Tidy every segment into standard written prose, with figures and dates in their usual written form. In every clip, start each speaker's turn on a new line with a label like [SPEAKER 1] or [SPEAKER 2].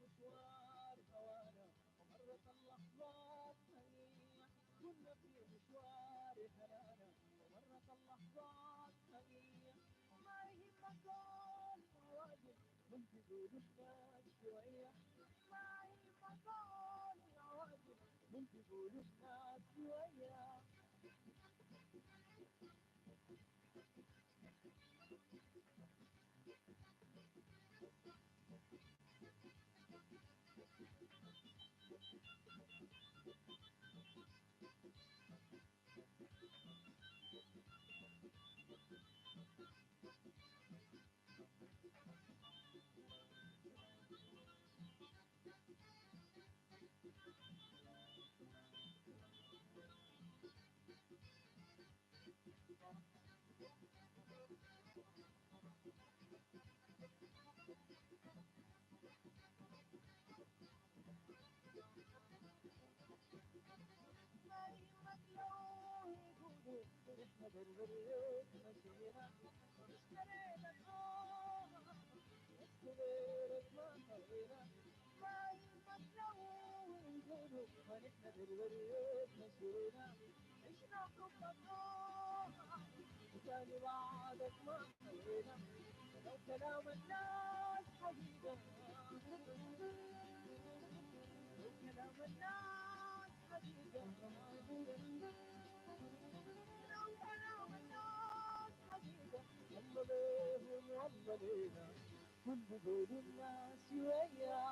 [SPEAKER 1] مشوار هوانا ومرت اللحظات هنية، كنا في مشوار هنانا ومرت اللحظات هنية، وما يهمك العواقب من تزول الناس شوية، ما يهمك العواقب من تزول الناس شوية. ما يهمك لو يقولوا احنا بالبريد مشينا اشترينا بس غيرك ما خلينا، ما يهمك لو يقولوا ونحن بالبريد مشينا عشنا حبك وتاني بعدك ما خلينا، لو كلام الناس حقيقة، لو كلام الناس حقيقة، لو كلام الناس حقيقة، والله ليهم والله لينا كل بقول الناس شوية.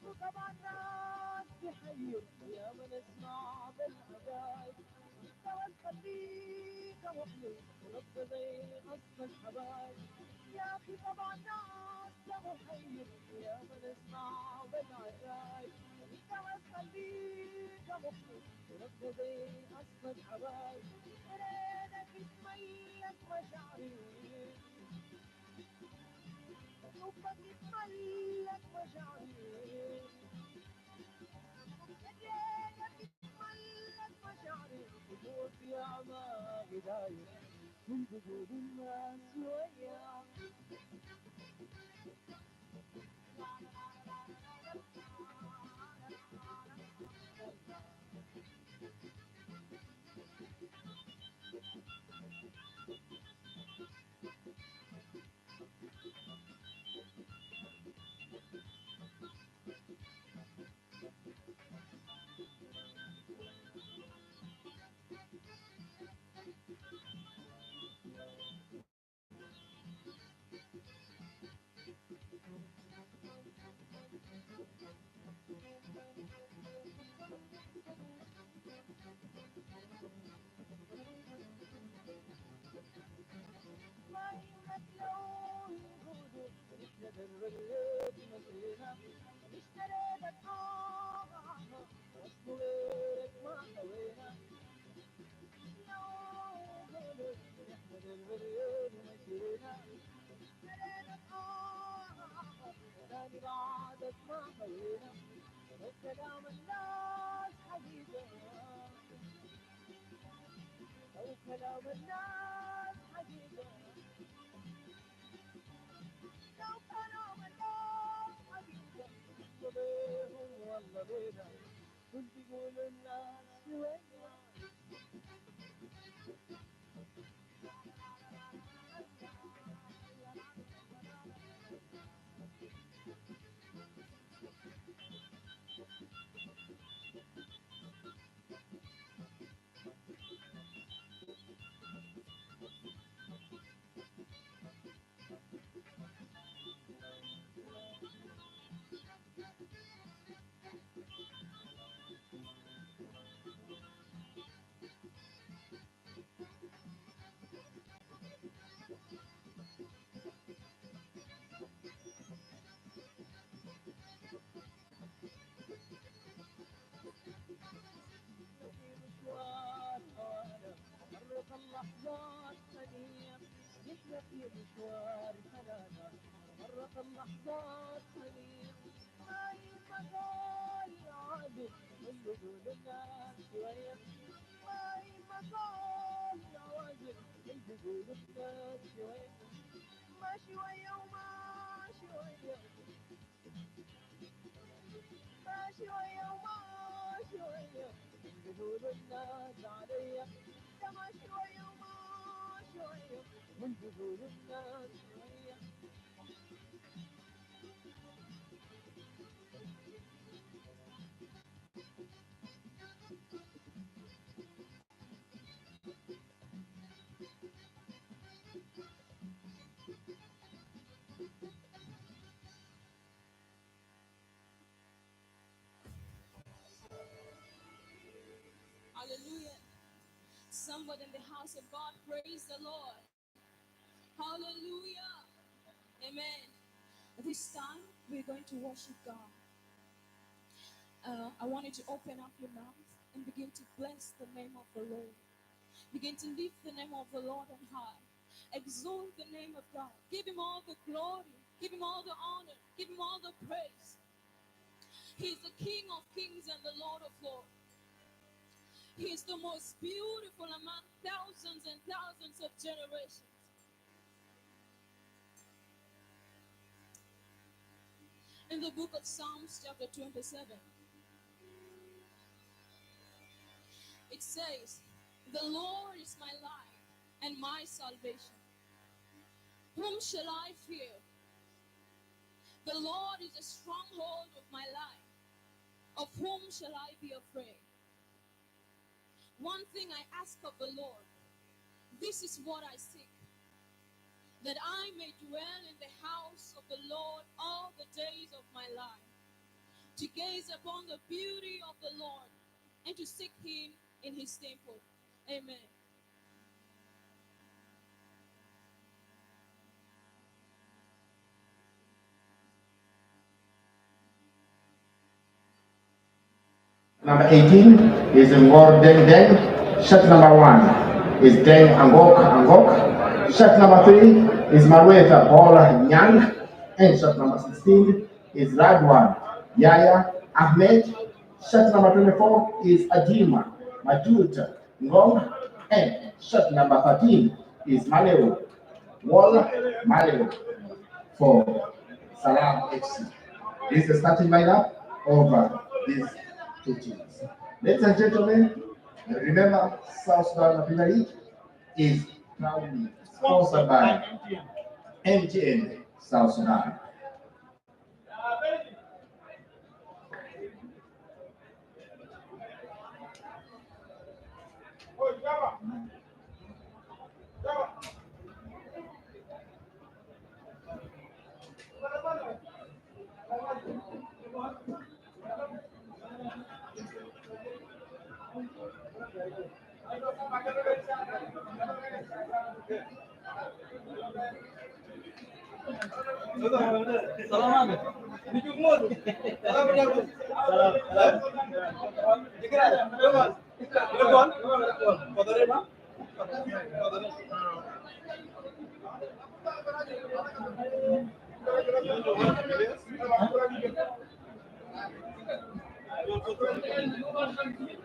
[SPEAKER 1] وطبعا ناس تحير يا من اسمع بالعجايب، مستوى خليك محلي ونبقى زي اصل الحبايب، يا اخي طبعا ناس محير يا من اسمع بالعجايب، مستوى خليك محلي ونبقى زي اصل الحبايب، رينك تميز مشاعري حبك يتملك مشاعري، يديك يتملك مشاعري وجود يا ما بداية من وجود الناس شوية. ما يهمك لو يقولوا احنا بالبلد مشينا اشترينا واسمه غيرك ما سوينا، لو يقولوا احنا بالبلد مشينا بعدك ما هوينا وكلام الناس حقيقة وكلام الناس حقيقة لو كلام الناس حقيقة وليهم والله لينا كنت تقول الناس شوية مشوار هوانا مرت اللحظات ثانية نحن في مشوار حنانا مرت اللحظات ثانية هاي مقال عادل من دخول الناس شوية هاي مقال عادل من دخول الناس شوية ما شوية وما شوية ما شوية وما شوية يقولوا الناس عليا ده ما شوية وما شوية من يقولوا الناس شوية
[SPEAKER 2] Hallelujah. Somebody in the house of God, praise the Lord. Hallelujah. Amen. This time we're going to worship God. I want you to open up your mouth and begin to bless the name of the Lord. Begin to lift the name of the Lord on high. Exalt the name of God. Give him all the glory. Give him all the honor. Give him all the praise. He is the King of kings and the Lord of lords. He is the most beautiful among thousands and thousands of generations. In the book of Psalms chapter 27, it says, "The Lord is my light and my salvation. Whom shall I fear? The Lord is a stronghold of my life. Of whom shall I be afraid? One thing I ask of the Lord, this is what I seek, that I may dwell in the house of the Lord all the days of my life, to gaze upon the beauty of the Lord and to seek him in his temple." Amen.
[SPEAKER 3] Number 18 is Ngor Deng Deng. Shirt number 1 is Deng Angok Angok. Shirt number 3 is Marweta Paula Nyang. And shirt number 16 is Radwan Yaya Ahmed. Shirt number 24 is Ajima Majut Ngong. And shirt number 13 is Maleo Wall Maleo for Salam FC. This is the starting lineup of these two teams. Ladies and gentlemen, remember South Sudan Premier League is proudly sponsored by MTN South Sudan.
[SPEAKER 4] Salam.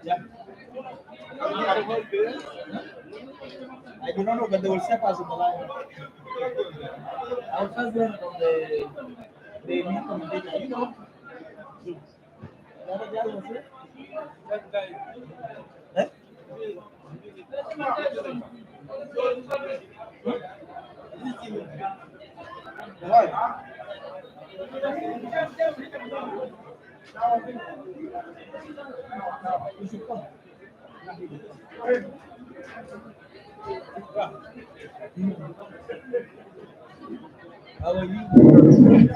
[SPEAKER 1] Yeah. I do not know, but they will step us in the line. I was first learn from the new commentator. You know, the other guy was here. That guy. Eh? Why? You should come. How are you?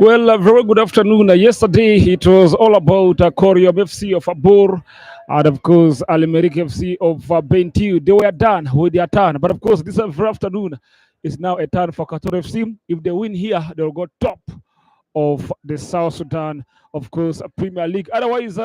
[SPEAKER 4] Well, very good afternoon. Yesterday it was all about Koreom FC of Abur and of course Alimerik FC of Bentiu. They were done with their turn. But of course, this very afternoon is now a turn for KATOR FC. If they win here, they'll go top of the South Sudan, of course, Premier League. Otherwise,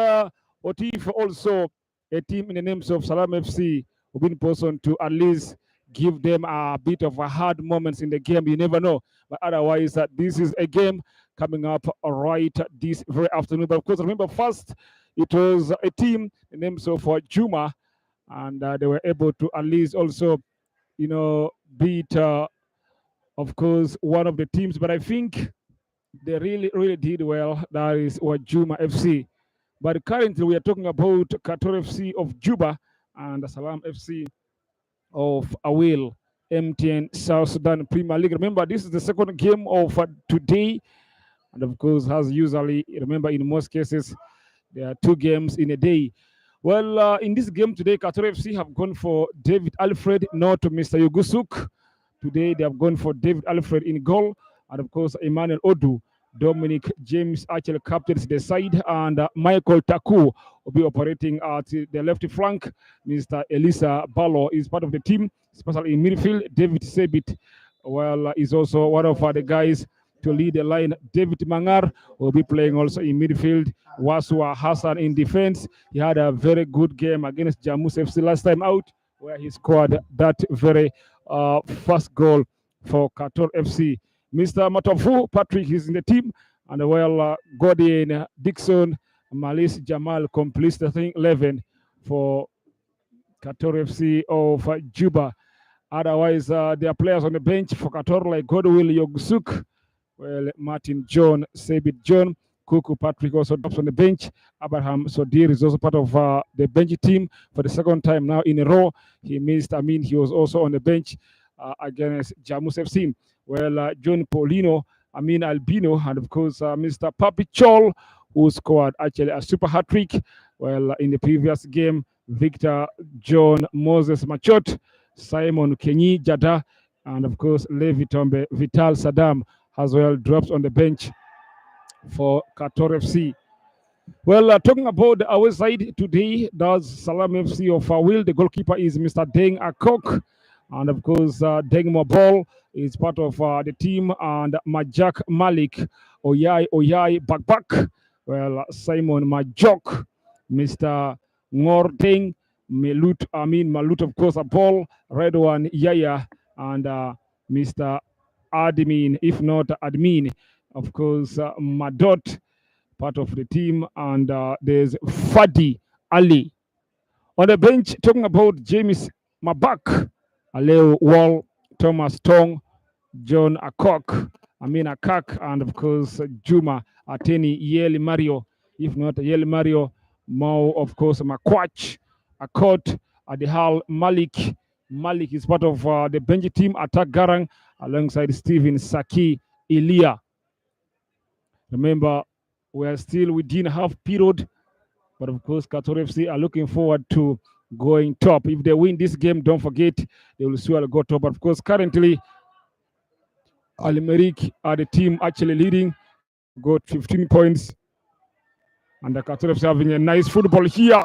[SPEAKER 4] what if also a team in the names of Salam FC will be in person to at least give them a bit of a hard moments in the game? You never know. But otherwise, this is a game coming up right this very afternoon. But of course, remember first, it was a team in the names of Juma, and they were able to at least also, beat, of course, one of the teams. But I think they really did well. That is Wajuma FC. But currently we are talking about KATOR FC of Juba and Salam FC of Awil, MTN South Sudan Premier League. Remember, this is the second game of today. And of course, as usually, remember, in most cases, there are two games in a day. Well, in this game today, KATOR FC have gone for David Alfred, not Mr. Yugusuk. Today, they have gone for David Alfred in goal. And of course, Emmanuel Odu, Dominic James actually captains the side, and Michael Taku will be operating at the left flank. Mr. Elisa Balo is part of the team, especially in midfield. David Sebit, is also one of the guys to lead the line. David Mangar will be playing also in midfield. Waswa Hassan in defense. He had a very good game against Jamus FC last time out, where he scored that very first goal for KATOR FC. Mr. Matofu Patrick is in the team, and Gordon Dixon, Malis Jamal completes the thing 11 for KATOR FC of Juba. Otherwise, there are players on the bench for KATOR like Godwill Yogsuk, Martin John, Sabit John, Kuku Patrick also drops on the bench. Abraham Sodir is also part of the bench team for the second time now in a row. He was also on the bench against Jamus FC. John Paulino, Albino, and of course Mr. Papi Chol, who scored actually a super hat trick. In the previous game, Victor John Moses Machot, Simon Kenyi Jada, and of course Levi Tombe Vital Saddam as well drops on the bench for KATOR FC. Talking about the our side today, that's Salam FC of Will. The goalkeeper is Mr. Deng Akok. And of course, Deng Mobol is part of the team. And Majak Malik, Oyai Bakbak. Simon Majok, Mr. Ngor Malut, of course, a ball. Redwan Yaya, and Mr. Admin, if not Admin, of course, Madot, part of the team, and there's Fadi Ali. On the bench, talking about James Mabak, Aleo Wall, Thomas Tong, John Akok, Akak, and of course, Juma Ateni, Yeli Mario, if not Yeli Mario, Mao, of course, Makwach, Akot, Adihal Malik. Malik is part of the bench team, Attack Garang, alongside Stephen Saki Ilia. Remember, we are still within half period, but of course, KATOR FC are looking forward to going top. If they win this game, don't forget, they will surely go top. But of course, currently, Alimerik are the team actually leading, got 15 points. And the KATOR FC having a nice football here.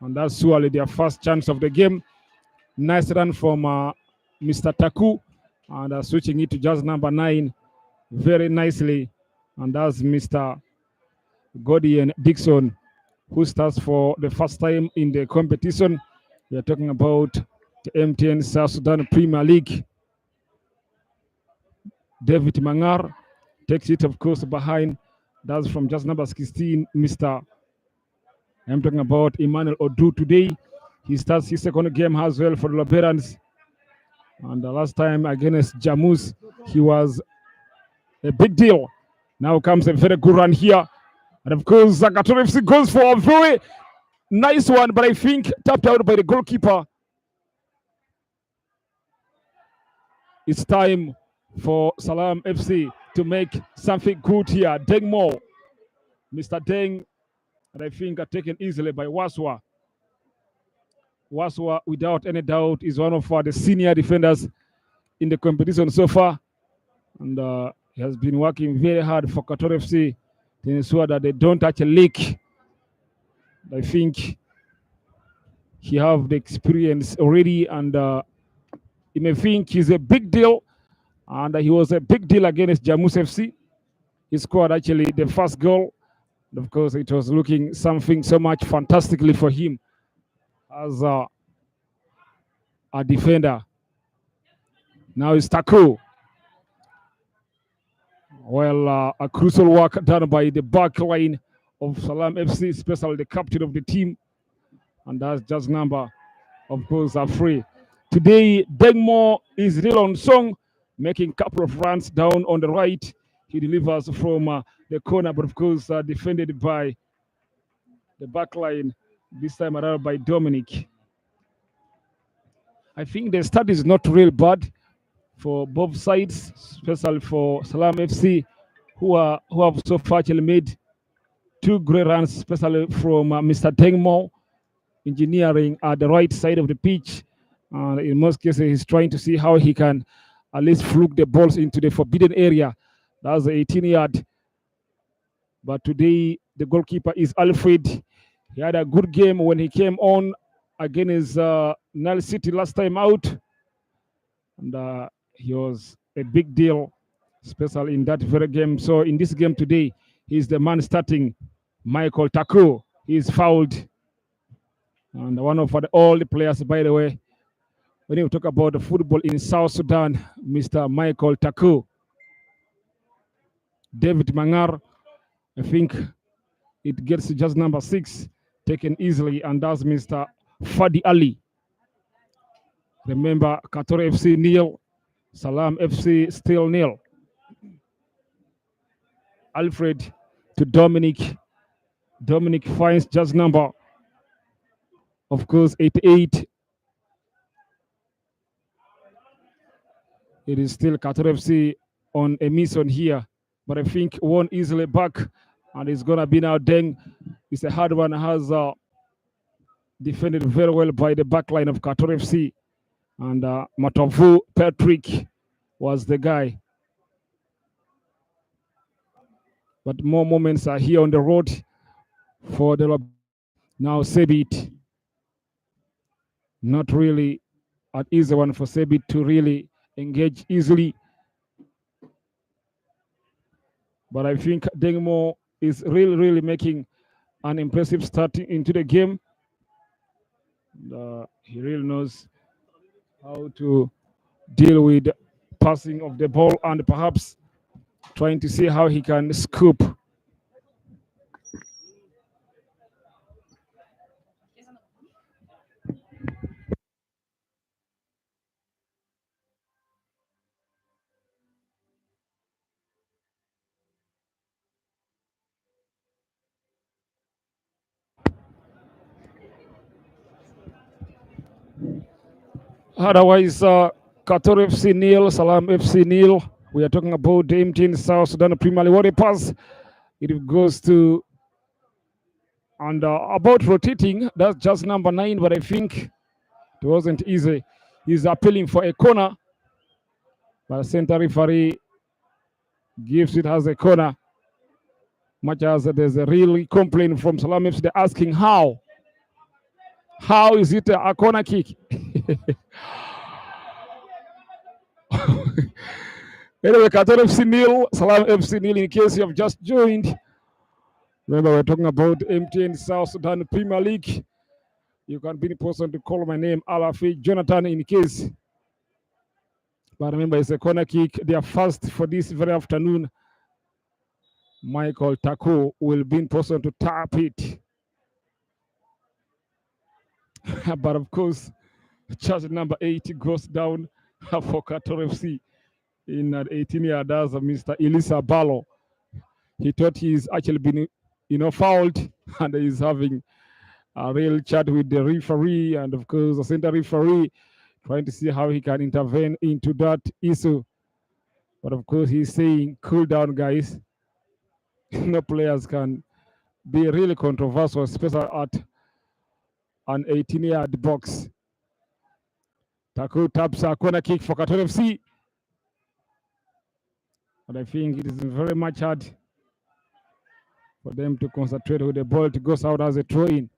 [SPEAKER 4] And that's surely their first chance of the game. Nice run from Mr. Taku, and switching it to just number 9 very nicely. And that's Mr. Gordon Dixon, who starts for the first time in the competition. We are talking about the MTN South Sudan Premier League. David Mangar takes it, of course, behind. That's from just number 16, Mr. I'm talking about Emmanuel Odu today. He starts his second game as well for the Liberans. And the last time against Jamus, he was a big deal. Now comes a very good run here. And of course, KATOR FC goes for a very nice one, but I think tapped out by the goalkeeper. It's time for Salam FC to make something good here. Deng Mo, Mr. Deng, and I think are taken easily by Waswa. Waswa, without any doubt, is one of the senior defenders in the competition so far. and he has been working very hard for KATOR FC to ensure that they don't touch a leak. I think he have the experience already, and you may think he's a big deal, and he was a big deal against Jamus FC. He scored actually the first goal. And of course, it was looking something so much fantastically for him as a defender. Now it's Taku. Well, a crucial work done by the back line of Salam FC, especially the captain of the team, and that's just number, of course, are free. Today, Dengmo is still on song, making a couple of runs down on the right. He delivers from the corner, but of course, defended by the back line, this time around by Dominic. I think the start is not real bad for both sides, especially for Salam FC, who have so far actually made two great runs, especially from Mr. Dengmo, engineering at the right side of the pitch. In most cases, he's trying to see how he can at least fluke the balls into the forbidden area. That's the 18-yard. But today, the goalkeeper is Alfred. He had a good game when he came on against Nile City last time out. And he was a big deal, especially in that very game. So in this game today, he's the man starting, Michael Taku. He's fouled. And one of all the players, by the way, when you talk about the football in South Sudan, Mr. Michael Taku, David Mangar, I think it gets to just number 6, taken easily, and that's Mr. Fadi Ali. Remember, KATOR FC nil, Salam FC still nil. Alfred to Dominic. Dominic finds just number, of course, 88. It is still KATOR FC on a mission here, but I think one easily back, and it's gonna be now Deng. It's a hard one, has defended very well by the back line of KATOR FC, and Matavu Patrick was the guy. But more moments are here on the road for the now Sebit. Not really an easy one for Sebit to really engage easily. But I think Dengmo is really making an impressive start into the game. He really knows how to deal with passing of the ball and perhaps trying to see how he can scoop. Otherwise, KATOR FC nil, Salam FC nil. We are talking about the MTN South Sudan Premier League. What a pass! It goes to, and about rotating, that's just number 9, but I think it wasn't easy. He's appealing for a corner, but center referee gives it as a corner. Much as there's a real complaint from Salam FC, they're asking how. How is it a corner kick? Anyway, KATOR FC nil, Salam FC nil. In case you have just joined, remember we're talking about MTN South Sudan Premier League. You can be the person to call my name, Alafi Jonathan, in case. But remember, it's a corner kick. They are fast for this very afternoon. Michael Taku will be in person to tap it. But of course, charge number 8 goes down for KATOR FC in at 18-yard. That's Mr. Elisa Balo. He thought he's actually been, fouled, and he's having a real chat with the referee, and of course the center referee, trying to see how he can intervene into that issue. But of course he's saying, cool down, guys. No players can be really controversial, especially at an 18-yard box. Taku taps a corner kick for KATOR FC. But I think it is very much hard for them to concentrate with the ball. It goes out as a throw-in.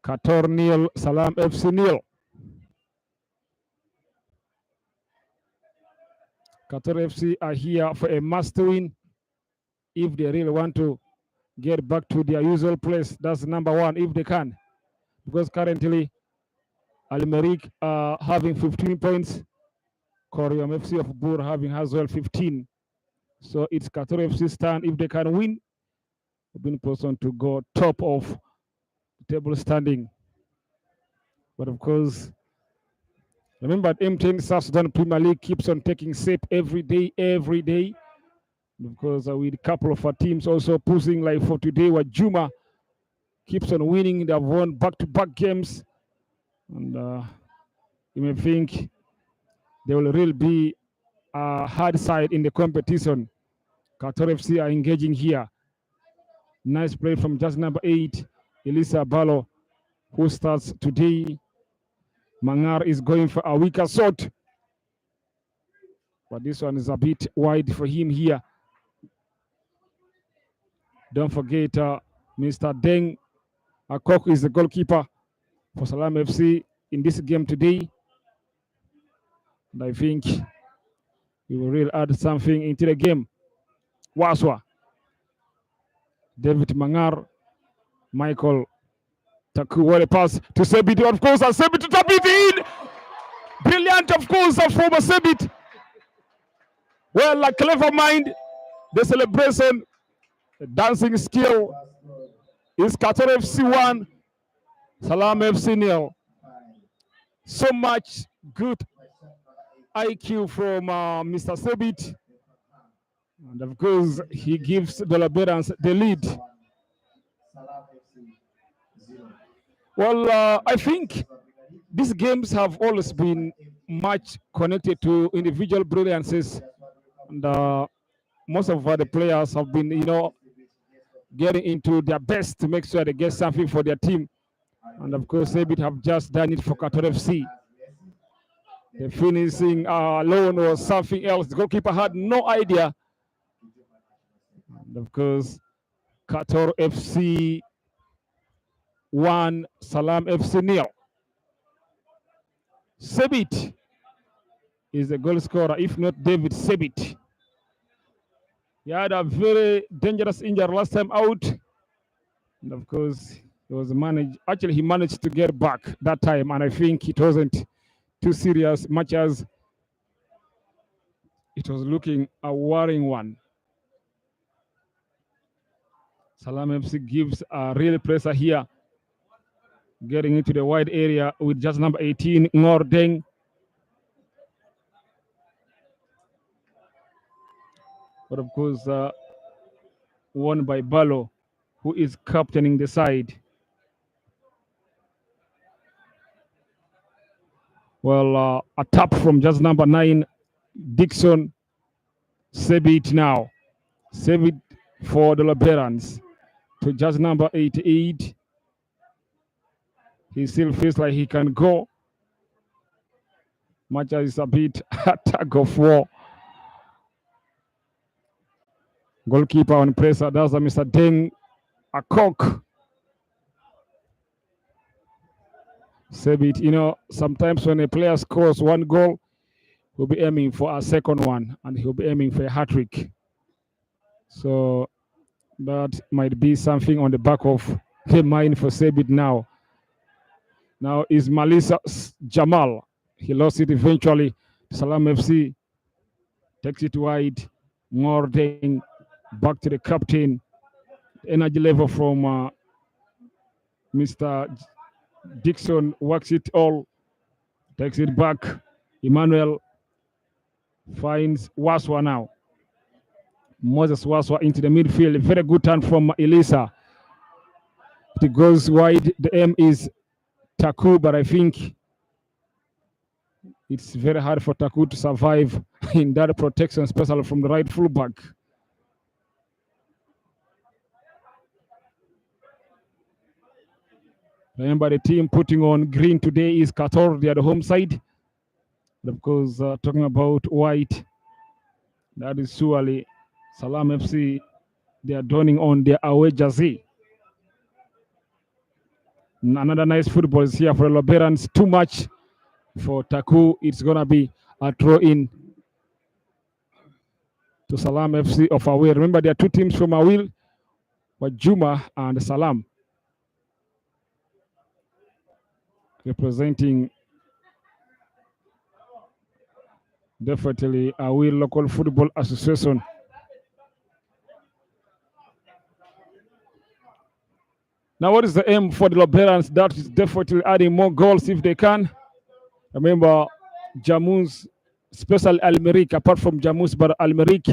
[SPEAKER 4] KATOR nil, Salam FC nil. KATOR FC are here for a must-win if they really want to get back to their usual place. That's number one, if they can. Because currently, Al-Mariq are having 15 points. Koryom FC of Bur having as well 15. So it's KATOR FC stand. If they can win, being positioned to go top of the table standing. But of course, remember, M10 South Sudan Premier League keeps on taking shape every day. Because with a couple of our teams also pushing, like for today, where Juma keeps on winning. They've won back-to-back games. And you may think they will really be a hard side in the competition. KATOR FC are engaging here. Nice play from just number 8, Elisa Balo, who starts today. Mangar is going for a weaker shot. But this one is a bit wide for him here. Don't forget Mr. Deng Akok is the goalkeeper for Salam FC in this game today. And I think he will really add something into the game. Waswa, David Mangar, Michael Taku, what a pass to Sebit, of course, and Sebit to tap it in. Brilliant, of course, from Sebit. Well, a clever mind, the celebration, the dancing skill is KATOR FC 1, Salam FC nil. So much good IQ from Mr. Sebit. And of course, he gives the Liberans the lead. Well, I think these games have always been much connected to individual brilliances. And most of the players have been, getting into their best to make sure they get something for their team. And of course, Sebit have just done it for KATOR FC. The finishing alone was something else. The goalkeeper had no idea. And of course, KATOR FC 1, Salam FC nil. Sebit is the goal scorer, if not David Sebit. He had a very dangerous injury last time out. And of course, he was managed. Actually, he managed to get back that time. And I think it wasn't too serious, much as it was looking a worrying one. Salam FC gives a real pressure here, getting into the wide area with just number 18, Ngordeng. But of course, won by Balo, who is captaining the side. Well, a tap from just number 9, Dixon. Sebit now. Sebit for the Liberans to just number 88. He still feels like he can go. Much as it's a bit a tug of war. Goalkeeper on pressure, that's Mr. Deng Akok. Sebit, sometimes when a player scores one goal, he'll be aiming for a second one, and he'll be aiming for a hat-trick. So that might be something on the back of the mind for Sebit now. Now is Malisa Jamal. He lost it eventually. Salam FC takes it wide. Ngordeng back to the captain. Energy level from Mr. Dixon works it all. Takes it back. Emmanuel finds Waswa now. Moses Waswa into the midfield. A very good turn from Elisa. It goes wide. The aim is Taku, but I think it's very hard for Taku to survive in that protection, especially from the right fullback. Remember, the team putting on green today is KATOR. They are the home side. Of course, talking about white, that is surely Salam FC, they are donning on their away jersey. Another nice football is here for the Liberans. Too much for Taku. It's going to be a throw in to Salam FC of Awil. Remember, there are two teams from Awil, Wajuma and Salam, representing definitely Awil Local Football Association. Now, what is the aim for the Liberans? That is definitely adding more goals if they can. Remember, Jammus, especially Almeric, apart from Jammus, but Almeric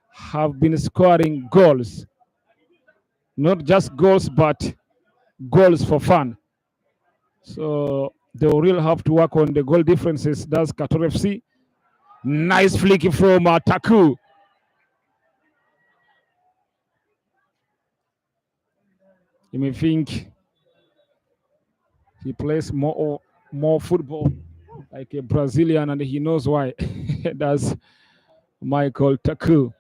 [SPEAKER 4] have been scoring goals. Not just goals, but goals for fun. So they will really have to work on the goal differences. That's KATOR FC. Nice flick from Taku. You may think he plays more football like a Brazilian, and he knows why. That's Michael Taku.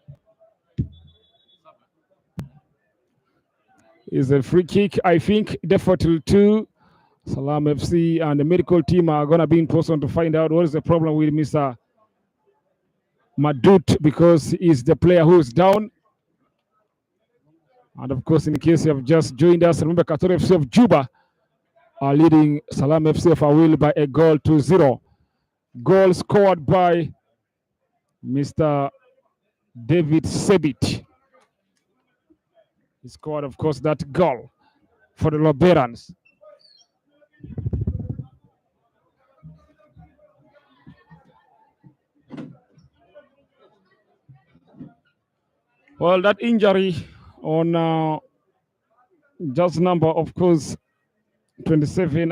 [SPEAKER 4] Is a free kick, I think, definitely to Salam FC, and the medical team are going to be in person to find out what is the problem with Mr. Madut, because he's the player who is down. And of course, in case you have just joined us, remember KATOR FC of Juba are leading Salam FC of Awil by a goal to 0. Goal scored by Mr. David Sebit. He scored, of course, that goal for the Liberans. Well, that injury on just number, of course, 27,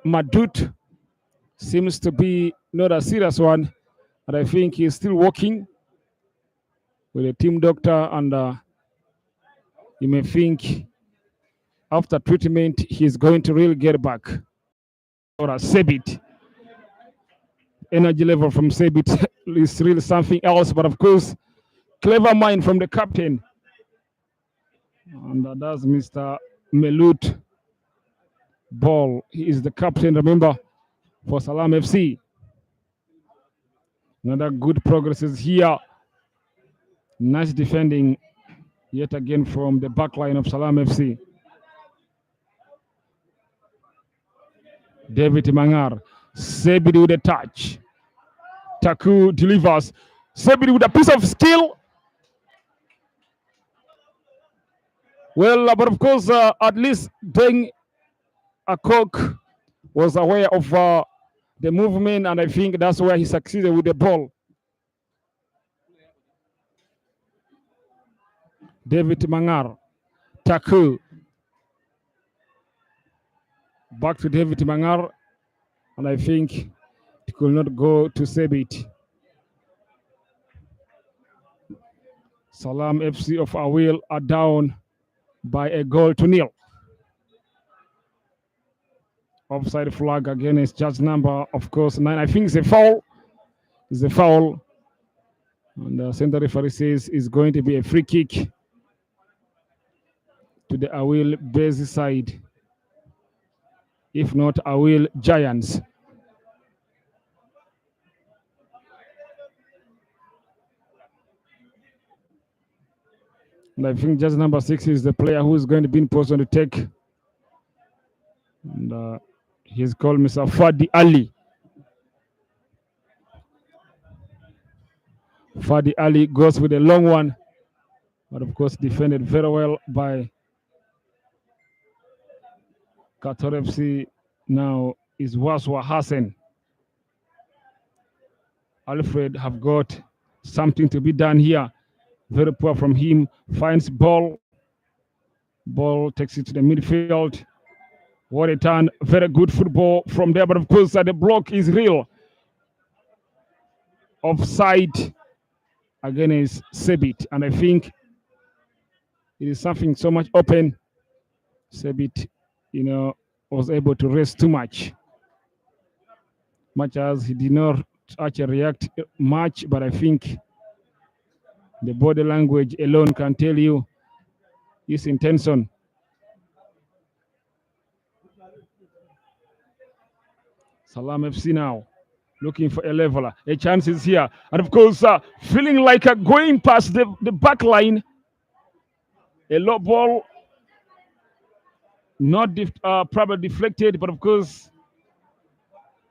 [SPEAKER 4] Madut, seems to be not a serious one, but I think he's still working with a team doctor, and you may think after treatment he's going to really get back. Or a Sebit. Energy level from Sebit is really something else, but of course, clever mind from the captain. And that's Mr. Melut Ball. He is the captain, remember, for Salam FC. Another good progress is here. Nice defending yet again from the back line of Salam FC. David Mangar. Sebidi with a touch. Taku delivers. Sebidi with a piece of skill. Well, but of course, at least Deng Akok was aware of the movement, and I think that's where he succeeded with the ball. David Mangar. Taku. Back to David Mangar, and I think it could not go to Sebit. Salam FC of Awil are down by a goal to 0. Offside flag again is judge number, of course, 9. I think it's a foul. It's a foul. And the center referee says it's going to be a free kick to the Awil base side. If not, Awil Giants. And I think just number 6 is the player who is going to be in position to take. And he's called Mr. Fadi Ali. Fadi Ali goes with a long one, but of course defended very well by KATOR FC. Now is Waswa Hassan. Alfred have got something to be done here. Very poor from him. Finds ball. Ball takes it to the midfield. What a turn. Very good football from there. But of course, the block is real. Offside against Sebit. And I think it is something so much open. Sebit, was able to rest too much. Much as he did not actually react much, but I think The body language alone can tell you his intention. Salam FC now looking for a leveler. A chance is here. And of course, feeling like going past the back line. A low ball, not probably deflected, but of course,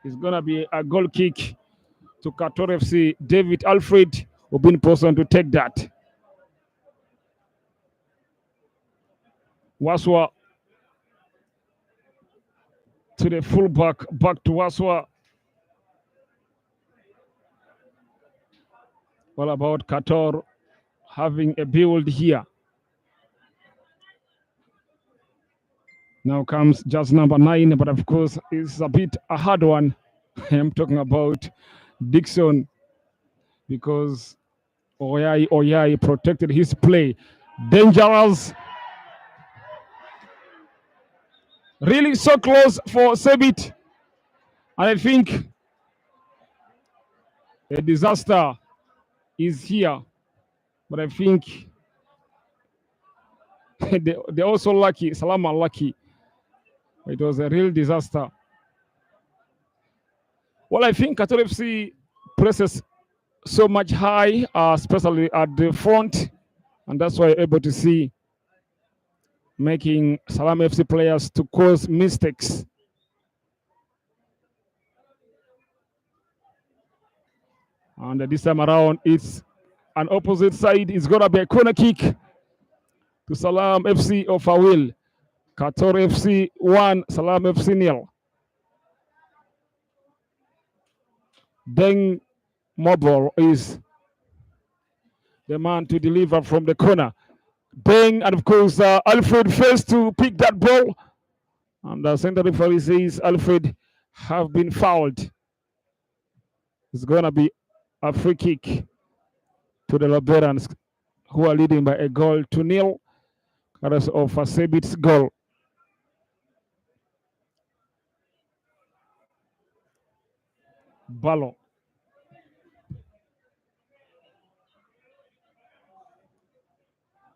[SPEAKER 4] it's going to be a goal kick to KATOR FC. David Alfred will be in position to take that. Waswa to the fullback, back to Waswa. All about KATOR having a build here. Now comes just number 9, but of course it's a bit a hard one. I'm talking about Dixon because Oyai protected his play. Dangerous. Really so close for Sebit. And I think a disaster is here. But I think they're also lucky. Salam are lucky. It was a real disaster. Well, I think KATOR FC presses so much high, especially at the front. And that's why you're able to see making Salam FC players to cause mistakes. And this time around, it's an opposite side. It's going to be a corner kick to Salam FC of Awil. KATOR FC 1, Salam FC 0. Then Mobile is the man to deliver from the corner. Then, and of course, Alfred fails to pick that ball. And the center referee says Alfred have been fouled. It's going to be a free kick to the Liberans, who are leading by a goal to 0. Because of Sebit's goal. Balo.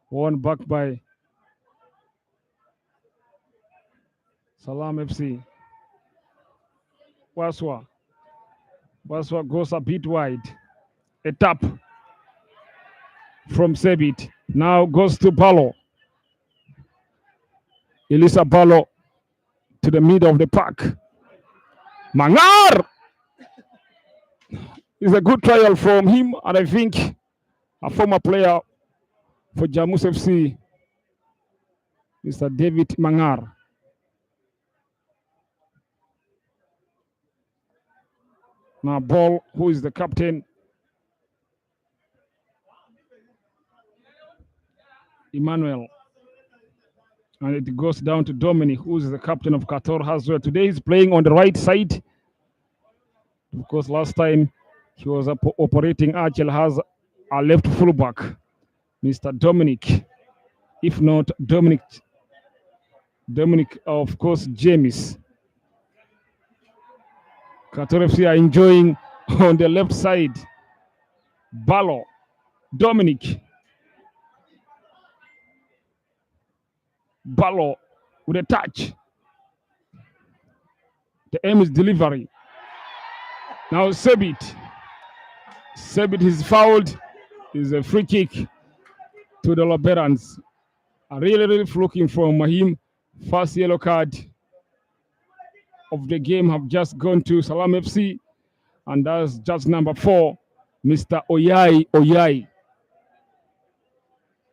[SPEAKER 4] Won back by Salam FC. Waswa goes a bit wide. A tap from Sebit. Now goes to Balo. Elisa Balo to the middle of the park. Mangar is a good trial from him, and I think a former player for Jamus FC, Mr. David Mangar. Now Ball, who is the captain, Emmanuel. And it goes down to Dominic, who is the captain of KATOR as well. Today he's playing on the right side. Of course, last time he was operating Archel has a left fullback, Mr. Dominic. If not Dominic, of course, James. KATOR FC are enjoying on the left side. Balo, Dominic. Balo with a touch. The aim is delivery. Now Sebit. Sebit is fouled. Is a free kick to the Liberans. A really looking from Mahim. First yellow card of the game have just gone to Salam FC. And that's just number 4, Mr. Oyai.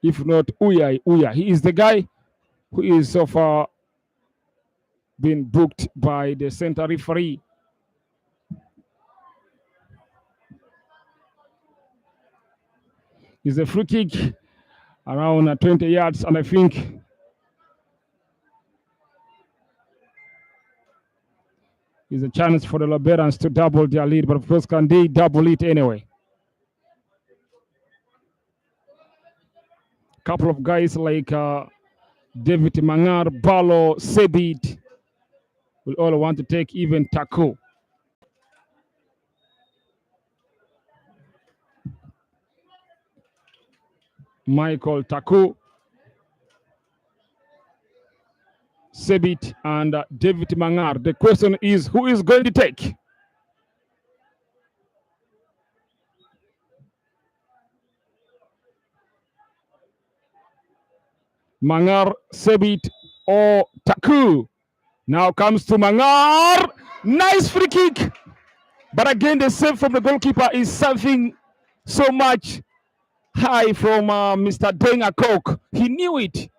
[SPEAKER 4] If not Uya. He is the guy who is so far been booked by the center referee. It's a free kick around 20 yards, and I think it's a chance for the Liberans to double their lead, but of course, can they double it anyway? Couple of guys like David Mangar, Balo, Sebit will all want to take even Taco. Michael Taku, Sebit, and David Mangar. The question is, who is going to take? Mangar, Sebit, or Taku? Now comes to Mangar. Nice free kick. But again, the save from the goalkeeper is something so much high from Mr. Deng Akok. He knew it.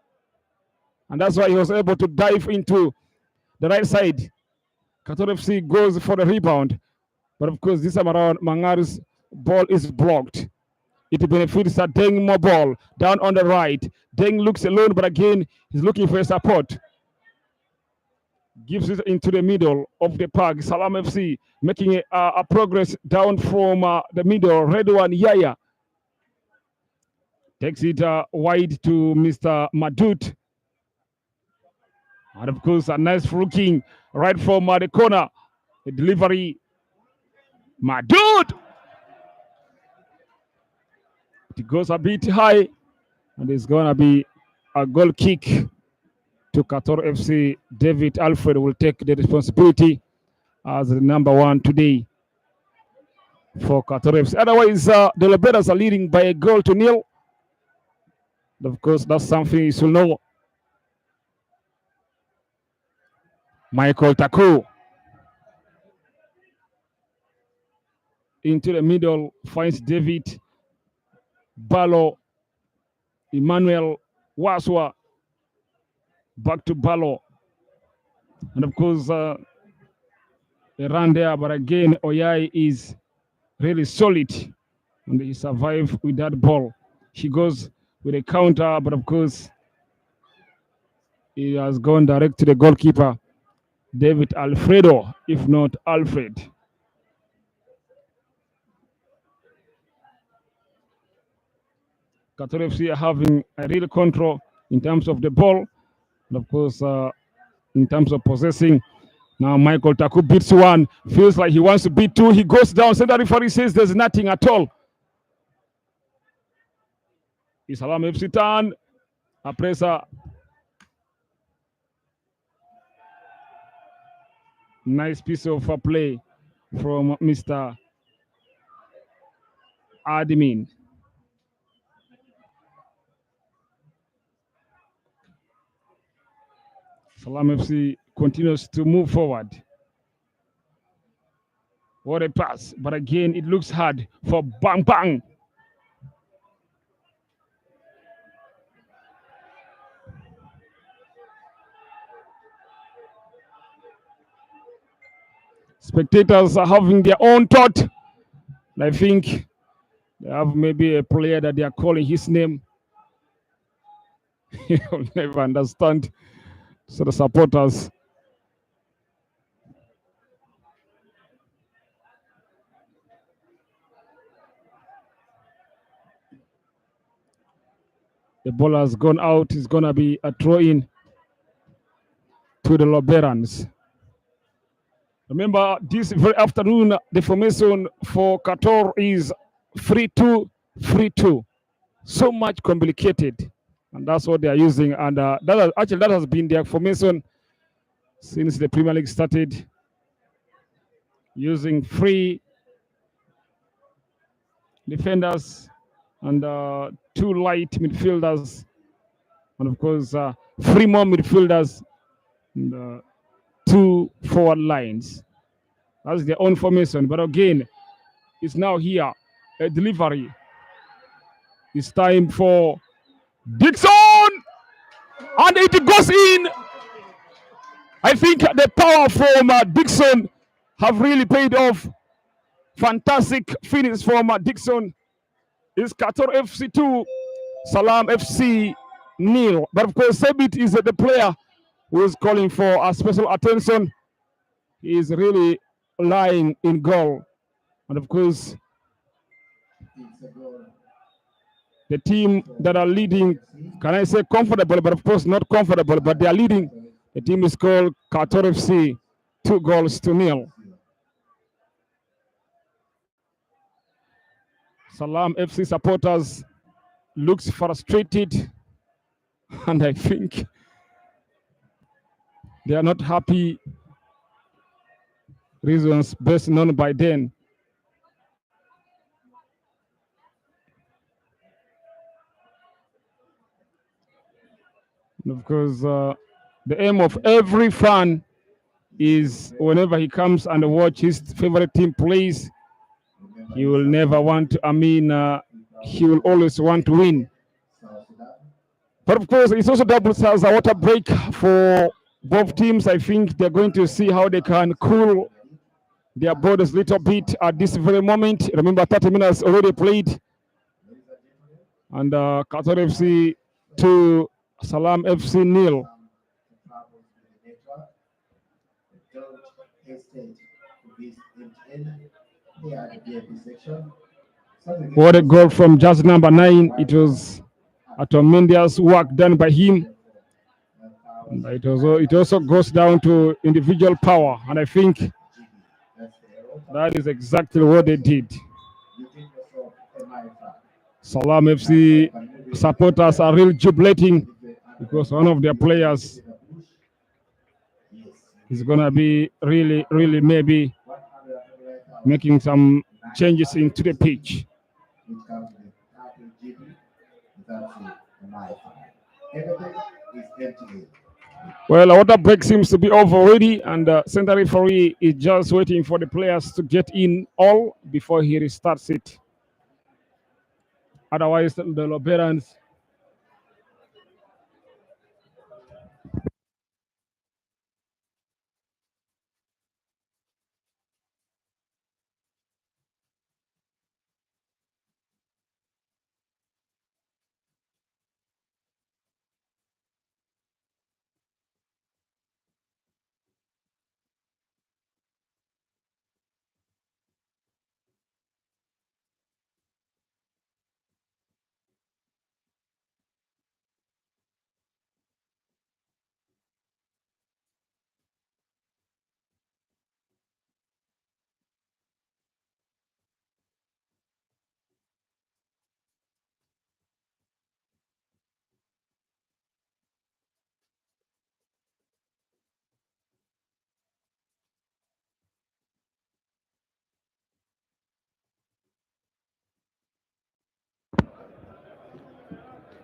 [SPEAKER 4] And that's why he was able to dive into the right side. KATOR FC goes for the rebound. But of course, this time around, Mangar's ball is blocked. It benefits a Deng more ball down on the right. Deng looks alone, but again, he's looking for a support. Gives it into the middle of the park. Salam FC making a progress down from the middle. Redwan Yaya takes it wide to Mr. Madut. And of course, a nice looking right from the corner. The delivery. Madut! It goes a bit high. And it's going to be a goal kick to KATOR FC. David Alfred will take the responsibility as the number one today for KATOR FC. Otherwise, the Liberals are leading by a goal to nil. Of course, that's something you should know. Michael Taku into the middle, finds David Balo, Emmanuel Waswa, back to Balo. And of course, a run there, but again, Oyai is really solid. And he survived with that ball. He goes with a counter, but of course, he has gone direct to the goalkeeper, David Alfredo, if not Alfred. KATOR FC are having a real control in terms of the ball, and of course, in terms of possessing. Now Michael Taku beats one, feels like he wants to beat two. He goes down. Center referee says there's nothing at all. It's Salam FC turn. A pressure. Nice piece of play from Mr. Admin. Salam FC continues to move forward. What a pass. But again, it looks hard for Bang Bang. Spectators are having their own thought. I think they have maybe a player that they are calling his name. You'll never understand. So the supporters. The ball has gone out. It's going to be a throw-in to the Liberans. Remember, this very afternoon, the formation for KATOR is 3-2-3-2. So much complicated. And that's what they are using. And that has been their formation since the Premier League started, using three defenders and two light midfielders, and of course, three more midfielders and two forward lines. That's their own formation. But again, it's now here. A delivery. It's time for Dixon! And it goes in. I think the power from Dixon have really paid off. Fantastic finish from Dixon. It's KATOR FC 2, Salam FC 0. But of course, Sebit is the player who is calling for a special attention. He is really lying in goal. And of course, the team that are leading, can I say comfortable, but of course not comfortable, but they are leading. The team is called KATOR FC, 2-0. Salam FC supporters looks frustrated, and I think they are not happy. Reasons best known by them. And of course, the aim of every fan is whenever he comes and watch his favorite team plays, he will never want to, he will always want to win. But of course, it's also doubles as a water break for both teams. I think they're going to see how they can cool their borders a little bit at this very moment. Remember, 30 minutes already played. And KATOR FC 2, SALAM FC 0. What a goal from just number 9. It was a tremendous work done by him. And it also goes down to individual power. And I think that is exactly what they did. SALAM FC supporters are really jubilating because one of their players is going to be really maybe making some changes into the pitch. Well, water break seems to be over already, and center referee is just waiting for the players to get in all before he restarts it. Otherwise, the Liberans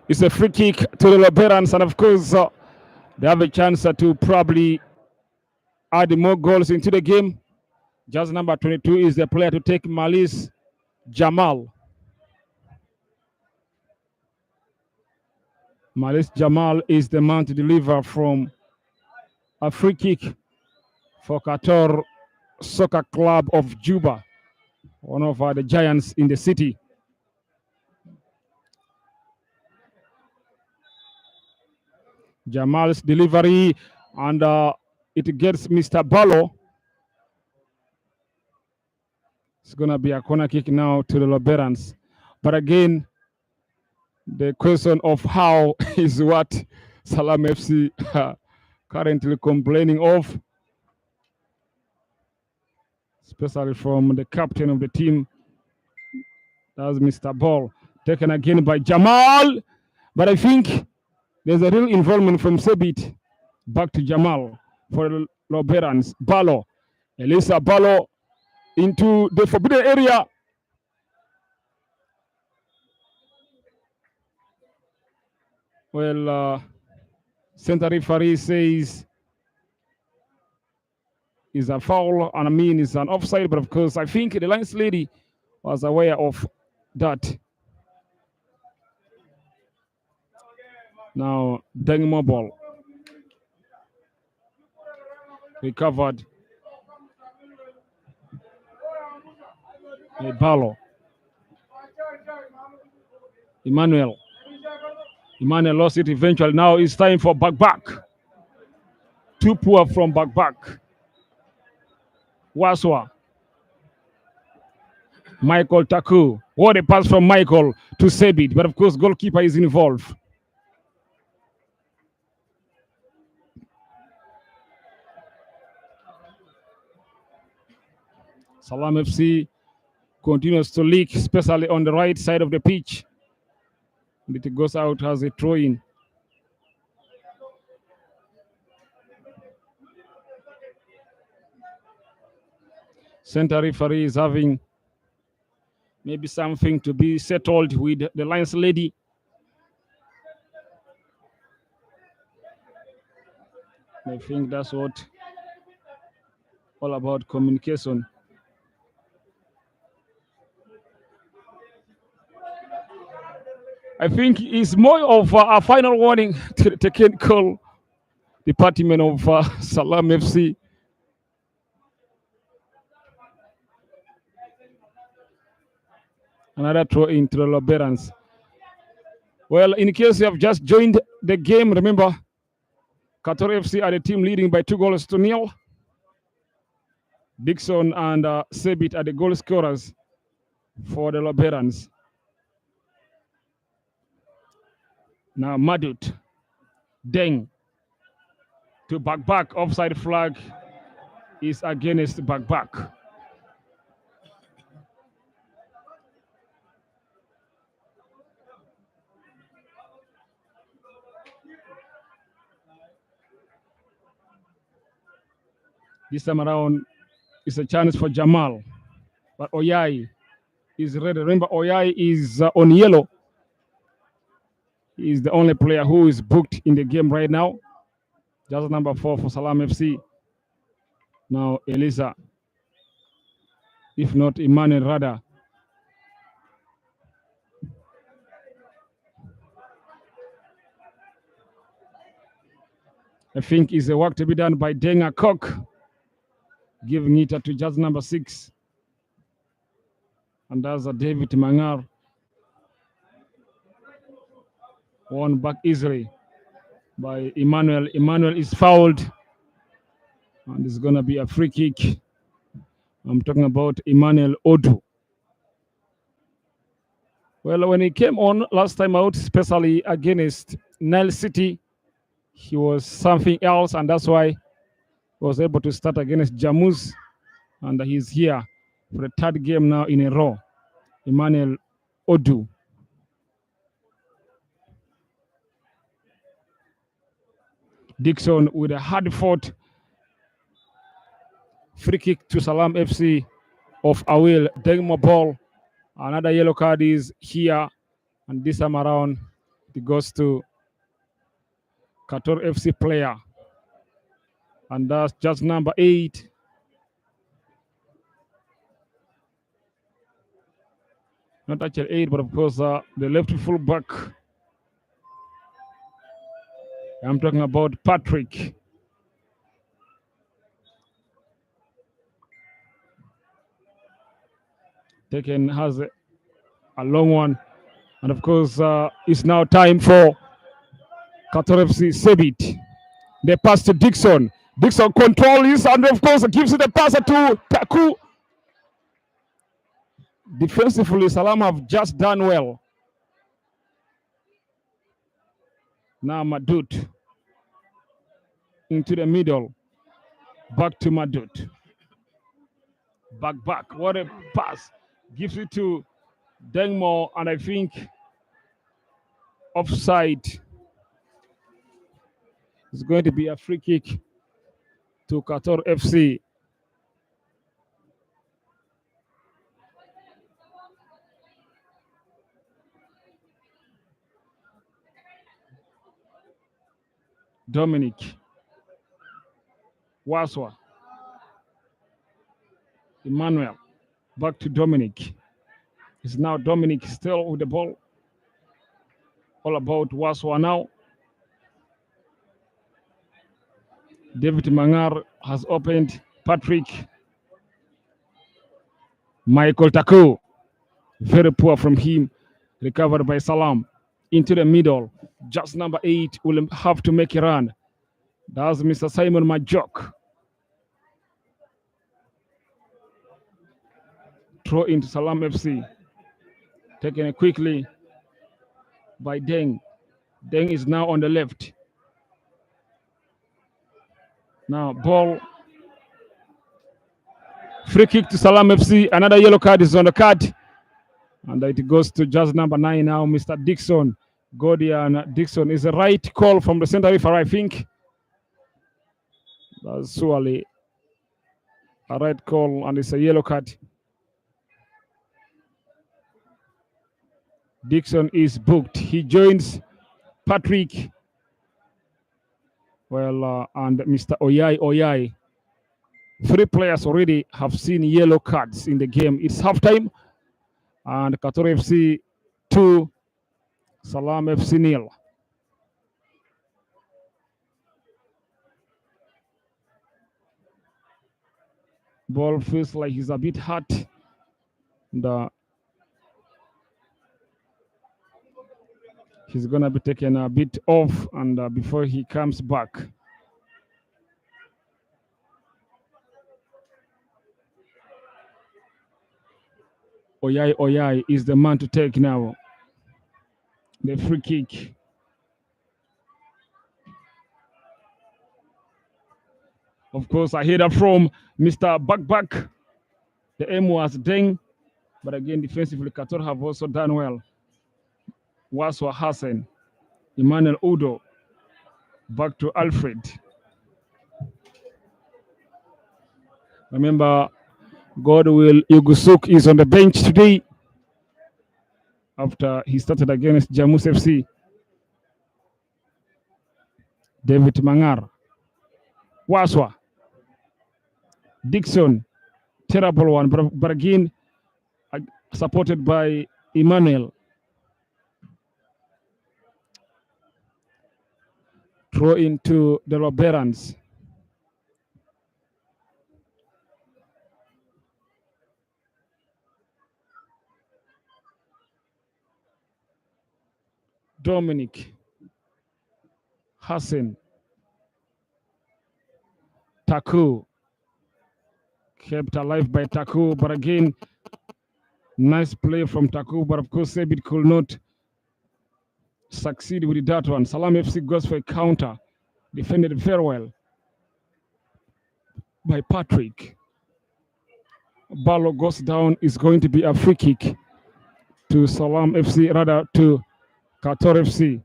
[SPEAKER 4] it's a free kick to the Liberans, and of course, they have a chance to probably add more goals into the game. Just number 22 is the player to take Malis Jamal. Malis Jamal is the man to deliver from a free kick for KATOR Soccer Club of Juba, one of the giants in the city. Jamal's delivery, and it gets Mr. Ballo. It's going to be a corner kick now to the Liberans. But again, the question of how is what SALAM FC currently complaining of, especially from the captain of the team. That's Mr. Ball. Taken again by Jamal. But I think there's a real involvement from Sebit back to Jamal for the Liberans. Ballo. Elisa Ballo into the forbidden area. Well, center referee says is a foul, and I mean it's an offside, but of course I think the Lions lady was aware of that. Now Deng ball recovered. Ballo. Emmanuel lost it eventually. Now it's time for back. Too poor from back. Waswa. Michael Taku. What a pass from Michael to Sebit. But of course, goalkeeper is involved. SALAM FC continues to leak, especially on the right side of the pitch. And it goes out as a throw in. Center referee is having maybe something to be settled with the Lions lady. I think that's what all about communication. I think it's more of a final warning to the technical department of Salam FC. Another throw into the Liberans. Well, in case you have just joined the game, remember, KATOR FC are the team leading by 2-0. Dixon and Sebit are the goal scorers for the Liberans. Now Madut, Deng to back, offside flag is against back. This time around, it's a chance for Jamal, but Oyai is red. Remember, Oyai is on yellow. He is the only player who is booked in the game right now. Just number 4 for Salam FC. Now Elisa, if not Emmanuel Rada. I think it's a work to be done by Denga Kok, giving it to just number 6. And that's David Mangar. Won back easily by Emmanuel. Emmanuel is fouled. And it's going to be a free kick. I'm talking about Emmanuel Odu. Well, when he came on last time out, especially against Nile City, he was something else, and that's why he was able to start against Jamuz. And he's here for the 3rd game now in a row. Emmanuel Odu. Dixon with a hard-fought free kick to Salam FC of Awil. Dengmo ball. Another yellow card is here. And this time around, it goes to KATOR FC player. And that's just number 8. Not actually 8, but of course the left full back. I'm talking about Patrick. Taken has a long one. And of course, it's now time for KATOR FC Sebit. They pass to Dixon. Dixon controls and of course gives it the pass to Taku. Defensively, Salam have just done well. Now Madut into the middle. Back to Madut. Back. What a pass. Gives it to Dengmo, and I think offside. It's going to be a free kick to KATOR FC. Dominic Waswa. Emmanuel. Back to Dominic. It's now Dominic still with the ball. All about Waswa now. David Mangar has opened. Patrick. Michael Taku. Very poor from him. Recovered by Salam. Into the middle. Just number 8 will have to make a run. That's Mr. Simon Majok. Throw into Salam FC. Taken quickly by Deng. Deng is now on the left. Now ball. Free kick to Salam FC. Another yellow card is on the card. And it goes to just number 9 now, Mr. Dixon. Godian Dixon is a right call from the center referee, I think. That's surely a right call, and it's a yellow card. Dixon is booked. He joins Patrick, and Mr. Oyai. 3 players already have seen yellow cards in the game. It's halftime, and KATOR FC 2, Salam FC 0. Ball feels like he's a bit hurt. And, he's gonna be taken a bit off, and before he comes back. Oyai is the man to take now. The free kick. Of course, I hear that from Mr. Back. The aim was Deng, but again, defensively, KATOR have also done well. Waswa Hassan, Emmanuel Udo, back to Alfred. Remember, Godwill Yugusuk is on the bench today after he started against Jamus FC. David Mangar, Waswa, Dixon, terrible one, but again, supported by Emmanuel. Throw into the Roberans. Dominic, Hassan, Taku, kept alive by Taku, but again, nice play from Taku, but of course, Sebit could not succeed with that one. Salam FC goes for a counter, defended very well by Patrick. Balo goes down, is going to be a free kick to Salam FC, rather to KATOR FC.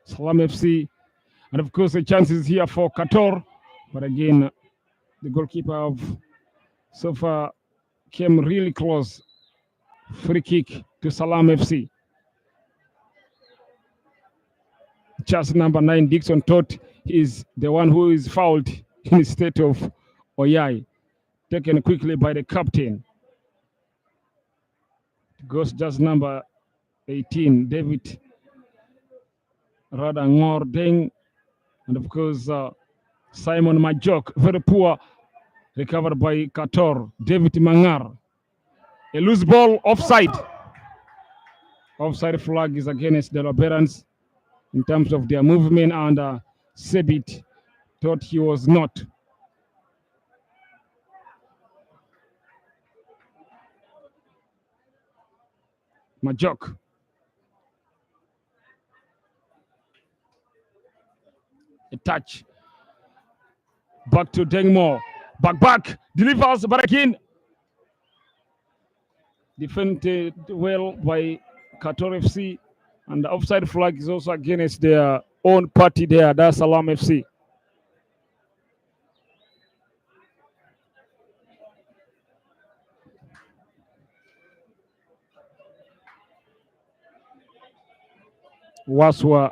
[SPEAKER 4] Salam FC, and of course the chances here for KATOR, but again, the goalkeeper of so far came really close. Free kick to Salam FC. Just number 9, Dixon Tot, is the one who is fouled in the state of Oyai, taken quickly by the captain. Goes just number 18, David Radangor Deng, and of course Simon Majok, very poor, recovered by KATOR. David Mangar, a loose ball, offside. Offside flag is against the Liberans in terms of their movement, and Sebit thought he was not. Majok. A touch. Back to Dengmo. Back. Delivers, but again, defended well by KATOR FC. And the offside flag is also against their own party there, that's Salam FC. Waswa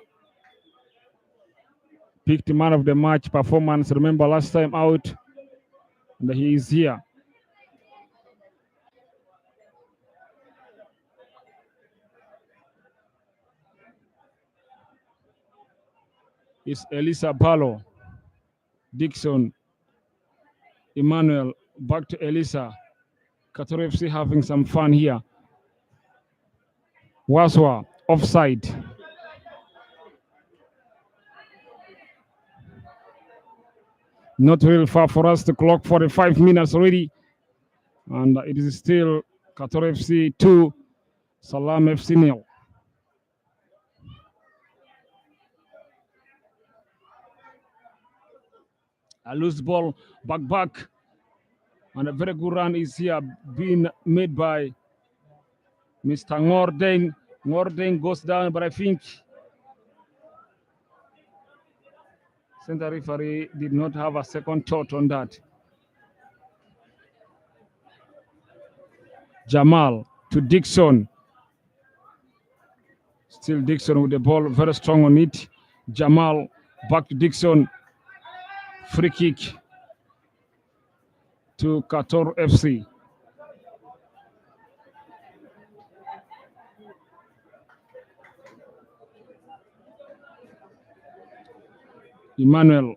[SPEAKER 4] picked man of the match performance. Remember last time out, and he is here. It's Elisa Balo, Dixon, Emmanuel, back to Elisa. KATOR FC having some fun here. Waswa, offside. Not really far for us to clock 45 minutes already. And it is still KATOR FC 2, Salam FC 0. A loose ball, back. And a very good run is here being made by Mr. Ngordeng goes down, but I think center referee did not have a second thought on that. Jamal to Dixon. Still Dixon with the ball, very strong on it. Jamal back to Dixon. Free kick to KATOR FC. Emmanuel.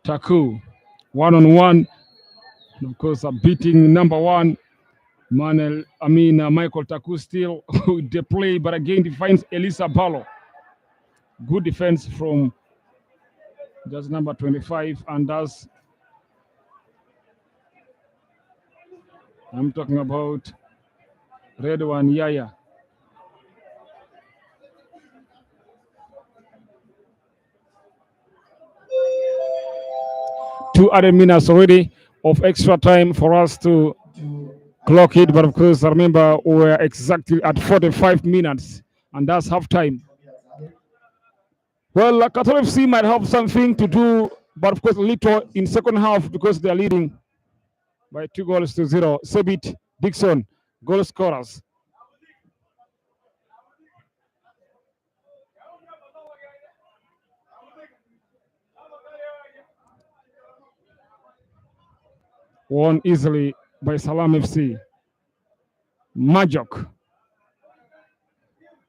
[SPEAKER 4] Taku. 1-on-1. Of course, a beating number one. Michael Taku still with the play, but again defines Elisa Balo. Good defense from just number 25, and that's I'm talking about Redwan Yaya. 2 other minutes already of extra time for us to clock it, but of course, I remember we're exactly at 45 minutes, and that's half time. Well, KATOR FC might have something to do, but of course, little in second half because they're leading by 2-0. Sebit, Dixon, goal scorers. Won easily by Salam FC. Majok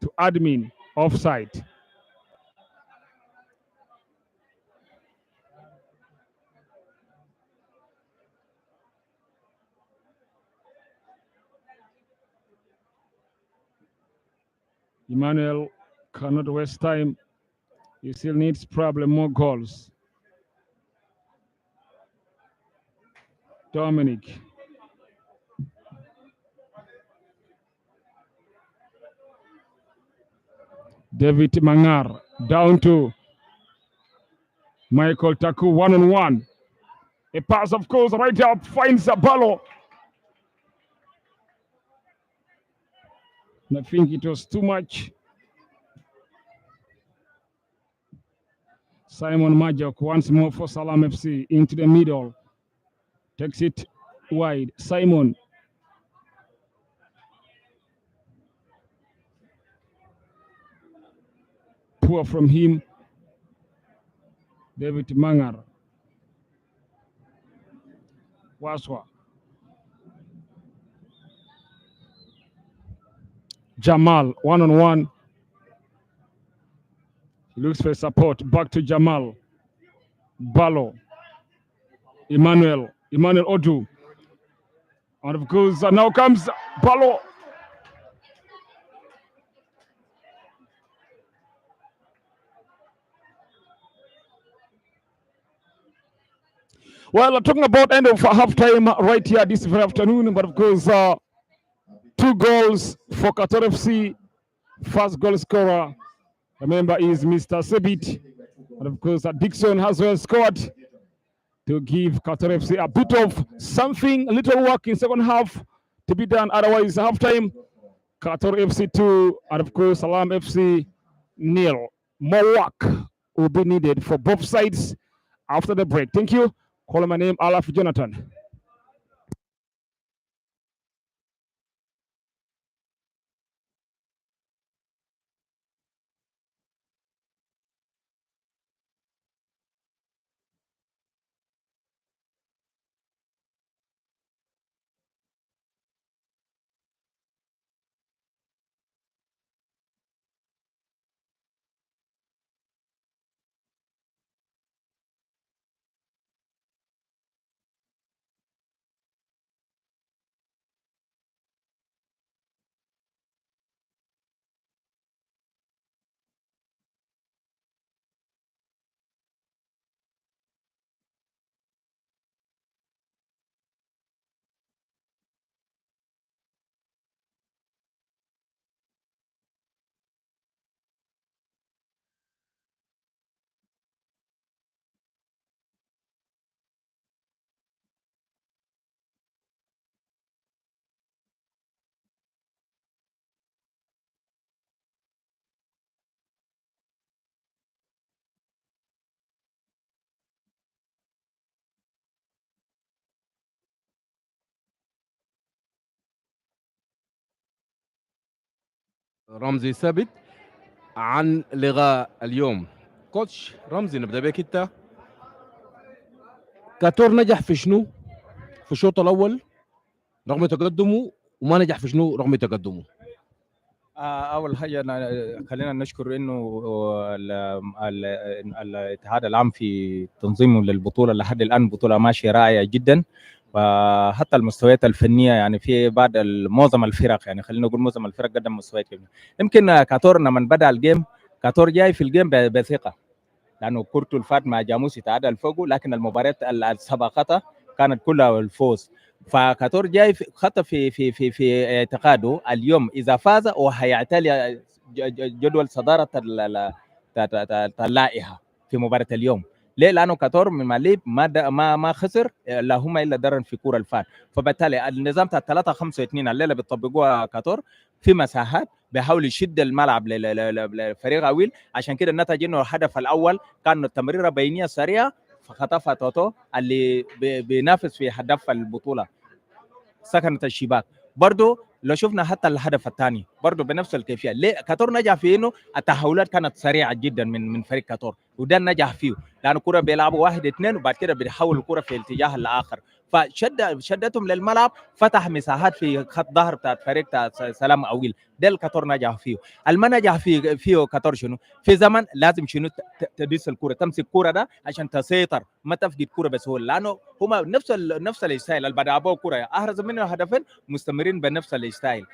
[SPEAKER 4] to admin, offside. Emmanuel cannot waste time. He still needs probably more goals. Dominic. David Mangar down to Michael Taku 1-on-1. A pass, of course, right up, finds Zabalo. I think it was too much. Simon Majok once more for Salam FC into the middle. Takes it wide. Simon. Poor from him. David Mangar. Waswa. Jamal, 1-on-1. He looks for support. Back to Jamal. Balo. Emmanuel Odu. And of course, now comes Balo. Well, I'm talking about end of halftime right here this very afternoon, but of course, 2 goals for KATOR FC. First goal scorer, remember, is Mr. Sebit. And of course, Dixon has well scored to give KATOR FC a bit of something, a little work in second half to be done. Otherwise, halftime, KATOR FC 2, and of course, Salam FC 0. More work will be needed for both sides after the break. Thank you. Call my name, Alaf Jonathan.
[SPEAKER 5] رمزي ثابت عن لغاء اليوم. كوتش رمزي، نبدا بك انت. كاتور نجح في شنو في الشوط الاول رغم تقدمه، وما نجح في شنو رغم تقدمه؟
[SPEAKER 6] اول حاجه خلينا نشكر انه الاتحاد العام في تنظيمه للبطوله لحد الان بطوله ماشيه رائعه جدا، وحتى المستويات الفنيه يعني في بعض معظم الفرق، يعني خلينا نقول معظم الفرق قدم مستويات جميله. يمكن كاتور لما بدا الجيم، كاتور جاي في الجيم بثقه، لانه كورته الفات مع جاموسي تعادل فوقه، لكن المباريات السابقه كانت كلها الفوز. فكاتور جاي خطه في اعتقاده اليوم اذا فاز وهيعتلي جدول صداره اللائحه في مباراه اليوم. ليه؟ لانه كاتور من ماليب ما خسر اللهم الا درن في كوره الفات، فبالتالي النظام بتاع 3-5-2 الليله بيطبقوها كاتور في مساحات، بيحاول يشد الملعب لفريق عويل. عشان كده النتج انه الهدف الاول كان تمريره بينيه سريعه فخطفها توتو اللي بينافس في هدف البطوله، سكنت الشباك. برضو لو شفنا حتى الهدف الثاني برضو بنفس الكيفيه. ليه؟ كاتور نجح في انه التحولات كانت سريعه جدا من فريق كاتور، وده نجح فيه لانه كره بيلعبوا 1-2 وبعد كده بيحول الكره في الاتجاه الاخر، فشدتهم للملعب، فتح مساحات في خط ظهر بتاعت فريق بتاع سلام اويل. ده الكاتور نجح فيه. الما نجح فيه كاتور شنو؟ في زمن لازم شنو تديس الكره، تمسك الكره ده عشان تسيطر، ما تفقد الكره بسهوله، لانه هما نفس الستايل اللي بدأوا كره احرز منه هدفين مستمرين بنفس الستايل.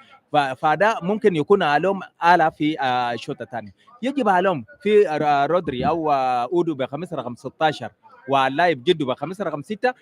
[SPEAKER 6] فده ممكن يكون عليهم آلة في الشوط الثاني. يجب عليهم في رودري او اودو بخميس رقم 16 واللاعب جدو بخميس رقم 6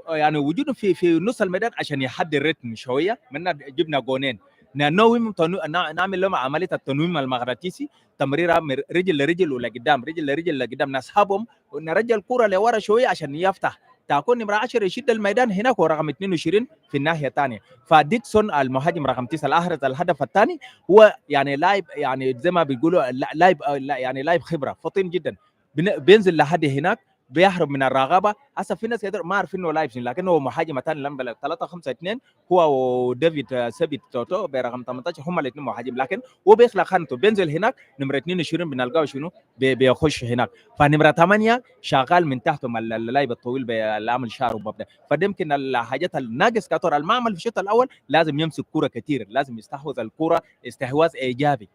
[SPEAKER 6] يعني وجوده في نص الميدان عشان يحدي الريتم شويه. من جبنا جونين نعمل لهم عمليه التنويم المغناطيسي، تمريره رجل لرجل ولا قدام، رجل لرجل لقدام، نسحبهم ونرجع الكره لورا شويه عشان يفتح، تكون نمره 10 يشد الميدان هناك، ورقم 22 في الناحيه الثانيه. فديكسون المهاجم رقم 9 الاحرز الهدف الثاني، هو يعني لاعب يعني زي ما بيقولوا لاعب يعني لاعب خبره فطين جدا، بينزل لحد هناك بيهرب من الرغبه. هسه في ناس ما عارفين انه لاعب لكنه هو مهاجم ثاني لما 3-5-2 هو وديفيد سيبيت توتو برقم 18 هم الاثنين مهاجم، لكن هو بيخلق خانته، بينزل هناك نمره 22 بنلقاه شنو بيخش هناك. فنمره 8 شغال من تحتهم اللاعب الطويل بالعمل شعره وببدا. فده يمكن الحاجات الناقص كاتور المعمل في الشوط الاول، لازم يمسك كوره كثير، لازم يستحوذ الكوره استحواذ ايجابي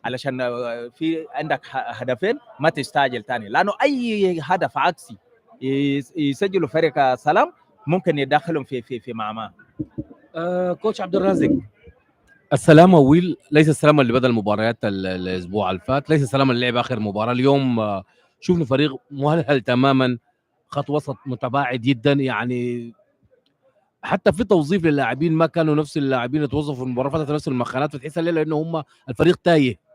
[SPEAKER 6] علشان في عندك هدفين ما تستعجل ثاني، لانه اي هدف عكسي يسجلوا فريق سلام ممكن يدخلهم في معماه.
[SPEAKER 5] كوتش عبد الرازق، السلام ويل ليس السلام اللي بدا المباريات الاسبوع اللي فات، ليس السلام اللي لعب اخر مباراه. اليوم شفنا فريق مهلهل تماما، خط وسط متباعد جدا، يعني حتى في توظيف للاعبين ما كانوا نفس اللاعبين اللي توظفوا في المباراه فتره نفس المخانات، فتحس الليله انه هم الفريق تايه.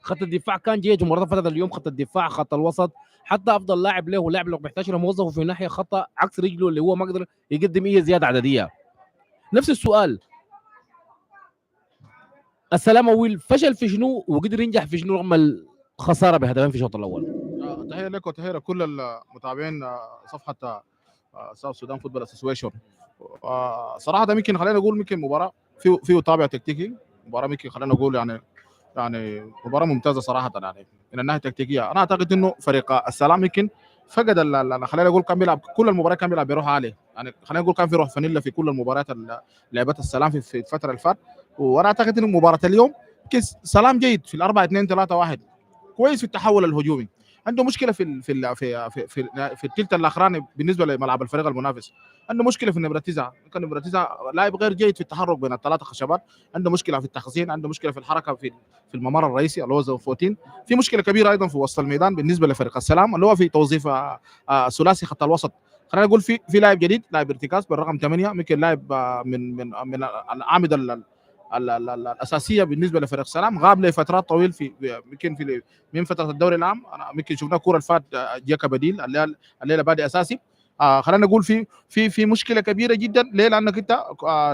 [SPEAKER 5] خط الدفاع كان جيد المباراه فتره، اليوم خط الدفاع خط الوسط حتى افضل لاعب له لاعب لو محتاج موظفه في ناحيه خطا عكس رجله اللي هو ما قدر يقدم اي زياده عدديه. نفس السؤال، السلام ويل فشل في شنو وقدر ينجح في شنو رغم الخساره بهدفين في الشوط الاول؟
[SPEAKER 7] تحيه لك وتحيه لكل المتابعين صفحه ساوث سودان فوتبول اسوسيشن. صراحه ده ممكن خلينا نقول ممكن مباراه فيه طابع تكتيكي، مباراه ممكن خلينا نقول يعني مباراه ممتازه صراحه. يعني من الناحيه التكتيكيه انا اعتقد انه فريق السلام يمكن فقد خلينا نقول كان بيلعب كل المباريات كان بيلعب بروح عالي، يعني خلينا نقول كان في روح فانيلا في كل المباريات اللي لعبتها السلام في الفتره اللي فات. وانا اعتقد ان مباراه اليوم سلام جيد في 4-2-3-1 كويس في التحول الهجومي، عنده مشكله في الثلث الاخراني بالنسبه لملعب الفريق المنافس، عنده مشكله في النبرتيزا، كان نبرتيزا لاعب غير جيد في التحرك بين الثلاثه خشبات، عنده مشكله في التخزين، عنده مشكله في الحركه في الممر الرئيسي اللي هو زون 14، في مشكله كبيره ايضا في وسط الميدان بالنسبه لفريق السلام اللي هو في توظيف ثلاثي خط الوسط. خلينا نقول في لاعب جديد، لاعب ارتكاز بالرقم 8، ممكن لاعب من الاعمده الاساسيه بالنسبه لفريق سلام، غاب لفترات طويل يمكن من فتره الدوري العام، انا يمكن شفناه كوره الفات جا كبديل، الليله بادئ اساسي. خلينا نقول في مشكله كبيره جدا. ليه؟ لانك انت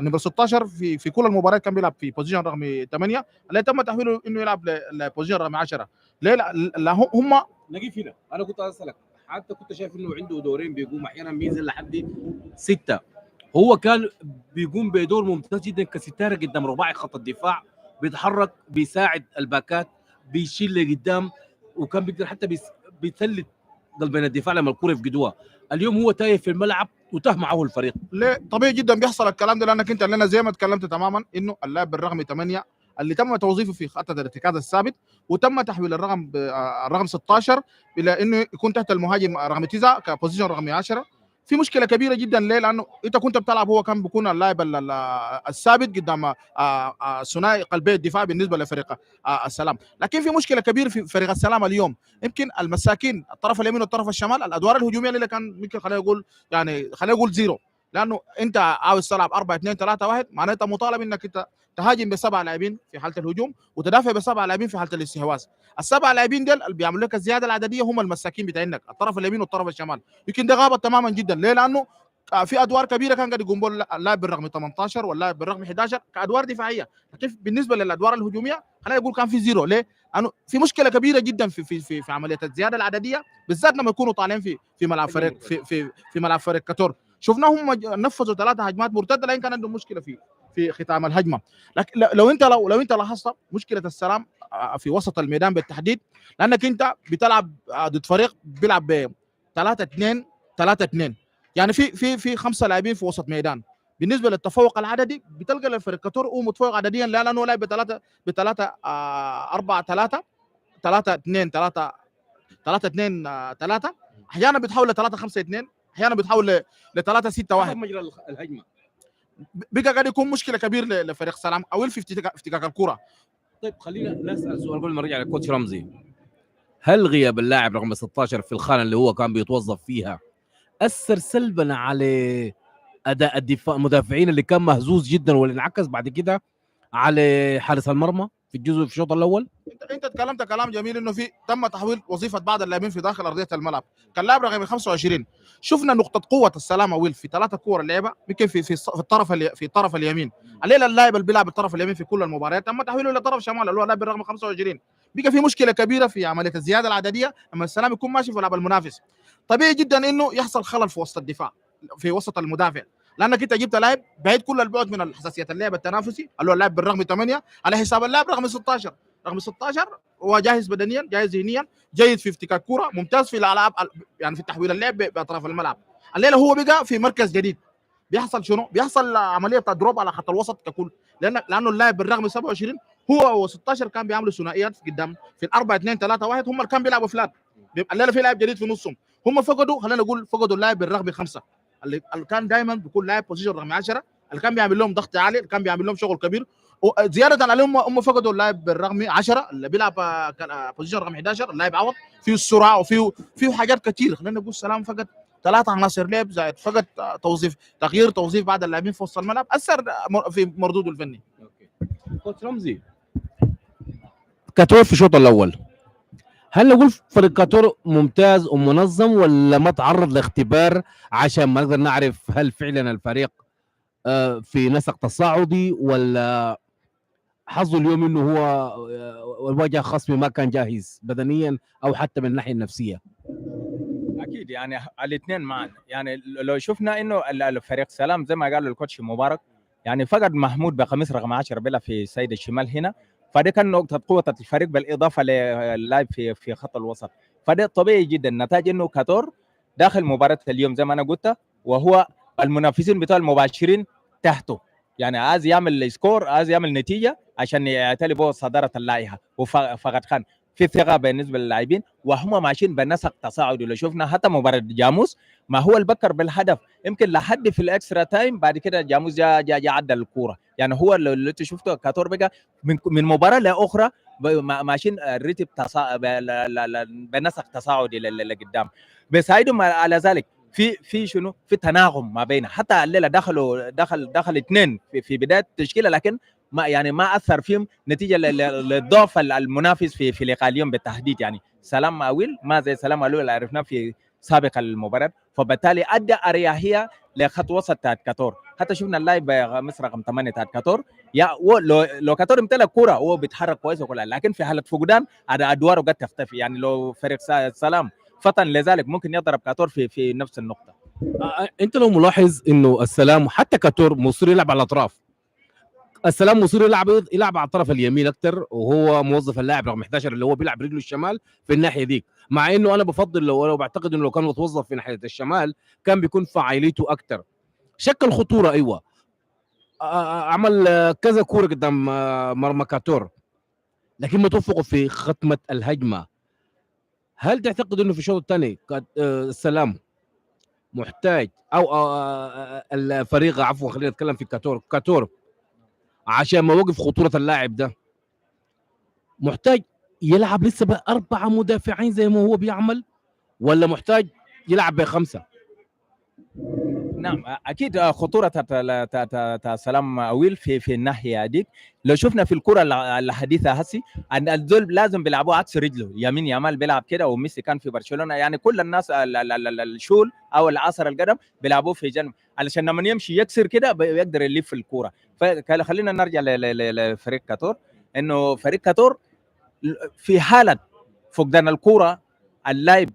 [SPEAKER 7] نمبر 16 في كل المباريات كان بيلعب في بوزيشن رقم 8 اللي تم تحويله انه يلعب لبوزيشن رقم 10. ليه؟ لا هم
[SPEAKER 5] نجيب هنا انا كنت اسالك، حتى كنت شايف انه عنده دورين بيقوم احيانا بينزل لحد 6، هو كان بيقوم بدور ممتاز جدا كستاره قدام رباعي خط الدفاع بيتحرك، بيساعد الباكات، بيشيل لقدام، وكان بيقدر حتى بيثلث بين الدفاع لما الكره يفقدوها. اليوم هو تايه في الملعب وتاه معه الفريق.
[SPEAKER 7] ليه؟ طبيعي جدا بيحصل الكلام ده، لانك انت لنا زي ما اتكلمت تماما انه اللاعب بالرقم 8 اللي تم توظيفه في خط الارتكاز الثابت، وتم تحويل الرقم 16 الى انه يكون تحت المهاجم رقم 9 كبوزيشن رقم 10. في مشكله كبيره جدا. ليه؟ لانه انت كنت بتلعب، هو كان بيكون اللاعب الثابت قدام ثنائي قلبي الدفاع بالنسبه لفريق السلام. لكن في مشكله كبيره في فريق السلام اليوم، يمكن المساكين الطرف اليمين والطرف الشمال الادوار الهجوميه اللي كان ممكن خلينا نقول زيرو، لانه انت عاوز تلعب 4-2-3-1 معناتها مطالب انك انت تهاجم بسبع لاعبين في حاله الهجوم وتدافع بسبع لاعبين في حاله الاستحواذ. السبع لاعبين دول اللي بيعملوا لك الزياده العدديه هم المساكين بتاعينك الطرف اليمين والطرف الشمال. يمكن ده غابت تماما جدا. ليه؟ لانه في ادوار كبيره كان قاعد يقوم بها اللاعب بالرقم 18 واللاعب بالرقم 11 كادوار دفاعيه، لكن بالنسبه للادوار الهجوميه خلينا نقول كان في زيرو. ليه؟ لانه في مشكله كبيره جدا في عمليه الزياده العدديه، بالذات لما يكونوا طالعين في ملعب فريق في ملعب فريق كاتور. شفناهم نفذوا 3 هجمات مرتده، لكن كان عندهم مشكله في ختام الهجمه. لكن لو انت لاحظت مشكله السلام في وسط الميدان بالتحديد، لانك انت بتلعب ضد فريق بيلعب ب 3-2 يعني في 5 لاعبين في وسط ميدان. بالنسبه للتفوق العددي بتلقى الفريق كاتور هو متفوق عدديا، لانه لاعب ب 3 4 3 3 2 3 3 2 3 احيانا بتحول ل 3 5 2 احيانا بتحول ل 3 6 1.
[SPEAKER 5] مجرى الهجمه
[SPEAKER 7] بقى قاعد يكون مشكله كبير لفريق سلام او في افتكاك الكره.
[SPEAKER 5] طيب خلينا نسال سؤال قبل ما نرجع للكوتش رمزي. هل غياب اللاعب رقم 16 في الخانه اللي هو كان بيتوظف فيها اثر سلبا على اداء الدفاع المدافعين اللي كان مهزوز جدا، واللي انعكس بعد كده على حارس المرمى في الشوط الاول؟
[SPEAKER 7] انت تكلمت كلام جميل انه تم تحويل وظيفه بعض اللاعبين في داخل ارضيه الملعب. كان لاعب رقم 25 شفنا نقطه قوه السلامه ويل في 3 كور اللعبه يمكن في الطرف اليمين. الليله اللاعب اللي بيلعب الطرف اليمين في كل المباريات تم تحويله الى طرف شمال اللي هو لاعب رقم 25. بقى في مشكله كبيره في عمليه الزياده العدديه لما السلام يكون ماشي في ملعب المنافس. طبيعي جدا انه يحصل خلل في وسط الدفاع في وسط المدافع، لانك انت جبت لاعب بعيد كل البعد من حساسيه اللعب التنافسي اللي هو اللاعب بالرقم 8 على حساب اللاعب رقم 16. رقم 16 هو جاهز بدنيا، جاهز ذهنيا، جيد في افتكاك كوره، ممتاز في الالعاب يعني في تحويل اللعب باطراف الملعب. الليله هو بقى في مركز جديد. بيحصل شنو؟ بيحصل عمليه بتاع دروب على خط الوسط ككل، لانه اللاعب بالرقم 27 هو و16 كان بيعملوا ثنائيات قدام في 4-2-3-1 هم اللي كانوا بيلعبوا فلات. الليله في لاعب جديد في نصهم، هم فقدوا خلينا نقول فقدوا اللاعب بالرقم 5 اللي كان دائما بيكون لاعب بوزيشن رقم 10 اللي كان بيعمل لهم ضغط عالي، اللي كان بيعمل لهم شغل كبير. وزياده عليهم هم فقدوا اللاعب بالرقم 10 اللي بيلعب بوزيشن رقم 11 اللاعب عوض فيه السرعه وفيه حاجات كثير. خلينا نقول سلام فقد 3 عناصر لعب زائد فقد تغيير توظيف بعض اللاعبين في وسط الملعب اثر في مردوده الفني.
[SPEAKER 5] كوتش رمزي، كاتور في الشوط الاول هل نقول فريق كاتور ممتاز ومنظم ولا ما تعرض لاختبار عشان ما نقدر نعرف هل فعلا الفريق في نسق تصاعدي، ولا حظه اليوم انه هو الواجهه خصمي ما كان جاهز بدنيا او حتى من الناحيه النفسيه؟
[SPEAKER 6] اكيد يعني الاثنين معا. يعني لو شفنا انه الفريق سلام زي ما قال الكوتش مبارك يعني فقد محمود بقميص رقم 10 بلا في سيد الشمال هنا، فده كان نقطه قوه الفريق بالاضافه للاعب في خط الوسط. فده طبيعي جدا نتاج انه كاتور داخل مباراه اليوم زي ما انا قلت، وهو المنافسين بتوع المباشرين تحته، يعني عايز يعمل سكور، عايز يعمل نتيجه عشان يعتلي به صداره اللائحه. وفقد خان في ثقه بالنسبه للاعبين وهم ماشيين بنسق تصاعدي. لو شفنا حتى مباراه جاموس ما هو البكر بالهدف يمكن لحد في الاكسترا تايم، بعد كده جاموس جا عدل الكوره. يعني هو اللي انت شفته كاتور بقى من مباراه لاخرى ماشيين الريتم بنسق تصاعدي لقدام. بيساعدهم على ذلك في شنو في تناغم ما بين، حتى الليله دخل اثنين في بدايه التشكيله، لكن ما اثر فيهم نتيجه للضعف المنافس في لقاء اليوم بالتحديد. يعني سلام ماويل ما زي سلام ماويل اللي عرفناه في سابق المباراه، فبالتالي ادى اريحيه لخط وسط تاعت كاتور. حتى شفنا اللاعب مصر رقم 8 تاعت كاتور لو كاتور امتلك كوره هو بيتحرك كويس وكل، لكن في حاله فقدان ادواره قد تختفي. يعني لو فريق سلام فطن لذلك ممكن يضرب كاتور في نفس النقطه.
[SPEAKER 5] انت لو ملاحظ انه السلام وحتى كاتور مصر يلعب على الاطراف، السلام مصير يلعب على الطرف اليمين اكثر، وهو موظف اللاعب رقم 11 اللي هو بيلعب رجله الشمال في الناحيه ديك، مع انه انا بفضل لو بعتقد انه لو كان متوظف في ناحيه الشمال كان بيكون فعاليته اكثر. شكل خطوره ايوه، عمل كذا كوره قدام مرمى كاتور، لكن ما توفقوا في ختمه الهجمه. هل تعتقد انه في الشوط الثاني السلام محتاج او الفريق، عفوا خلينا نتكلم في كاتور عشان ما وقف خطوره اللاعب ده محتاج يلعب لسه بأربعة مدافعين زي ما هو بيعمل، ولا محتاج يلعب بخمسة؟
[SPEAKER 6] نعم اكيد خطوره سلام ويل في الناحيه دي. لو شفنا في الكره الحديثه هسي ان الزول لازم بيلعبوا عكس رجله، يمين يامال بيلعب كده، وميسي كان في برشلونه، يعني كل الناس الشول او العصر القدم بيلعبوه في جنب علشان لما يمشي يكسر كده بيقدر يلف الكوره. فخلينا نرجع لفريق كاتور، انه فريق كاتور في حاله فقدان الكوره اللاعب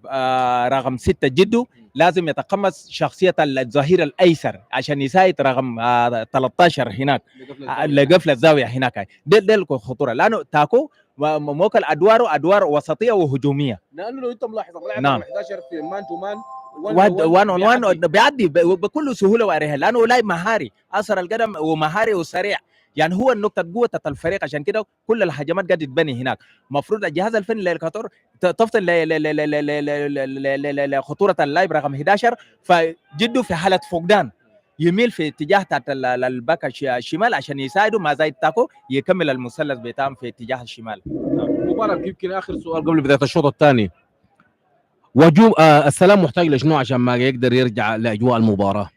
[SPEAKER 6] رقم 6 جده لازم يتقمص شخصيه الظهير الايسر عشان يساعد رقم 13 هناك لقفل الزاويه هناك. ده الخطوره، لانه تاكو موكل ادوار وسطيه وهجوميه.
[SPEAKER 5] لانه لو انت ملاحظ اللاعب
[SPEAKER 6] نعم.
[SPEAKER 5] 11 في مان تو مان
[SPEAKER 6] وان اون وان بيعدي بكل سهوله واريحيه، لانه لاعب مهاري، اثر القدم ومهاري وسريع، يعني هو النقطة قوة الفريق. عشان كده كل الهجمات قاعد تتبني هناك. المفروض الجهاز الفني للكاتور تفصل لخطورة اللاعب رقم 11، فجده في حالة فقدان يميل في اتجاه تحت الباك الشمال عشان يساعده مع زايد تاكو يكمل المثلث بتاعهم في اتجاه الشمال.
[SPEAKER 5] مباراة يمكن اخر سؤال قبل بداية الشوط الثاني، وجوم السلام محتاج لشنو عشان ما يقدر يرجع لاجواء المباراة؟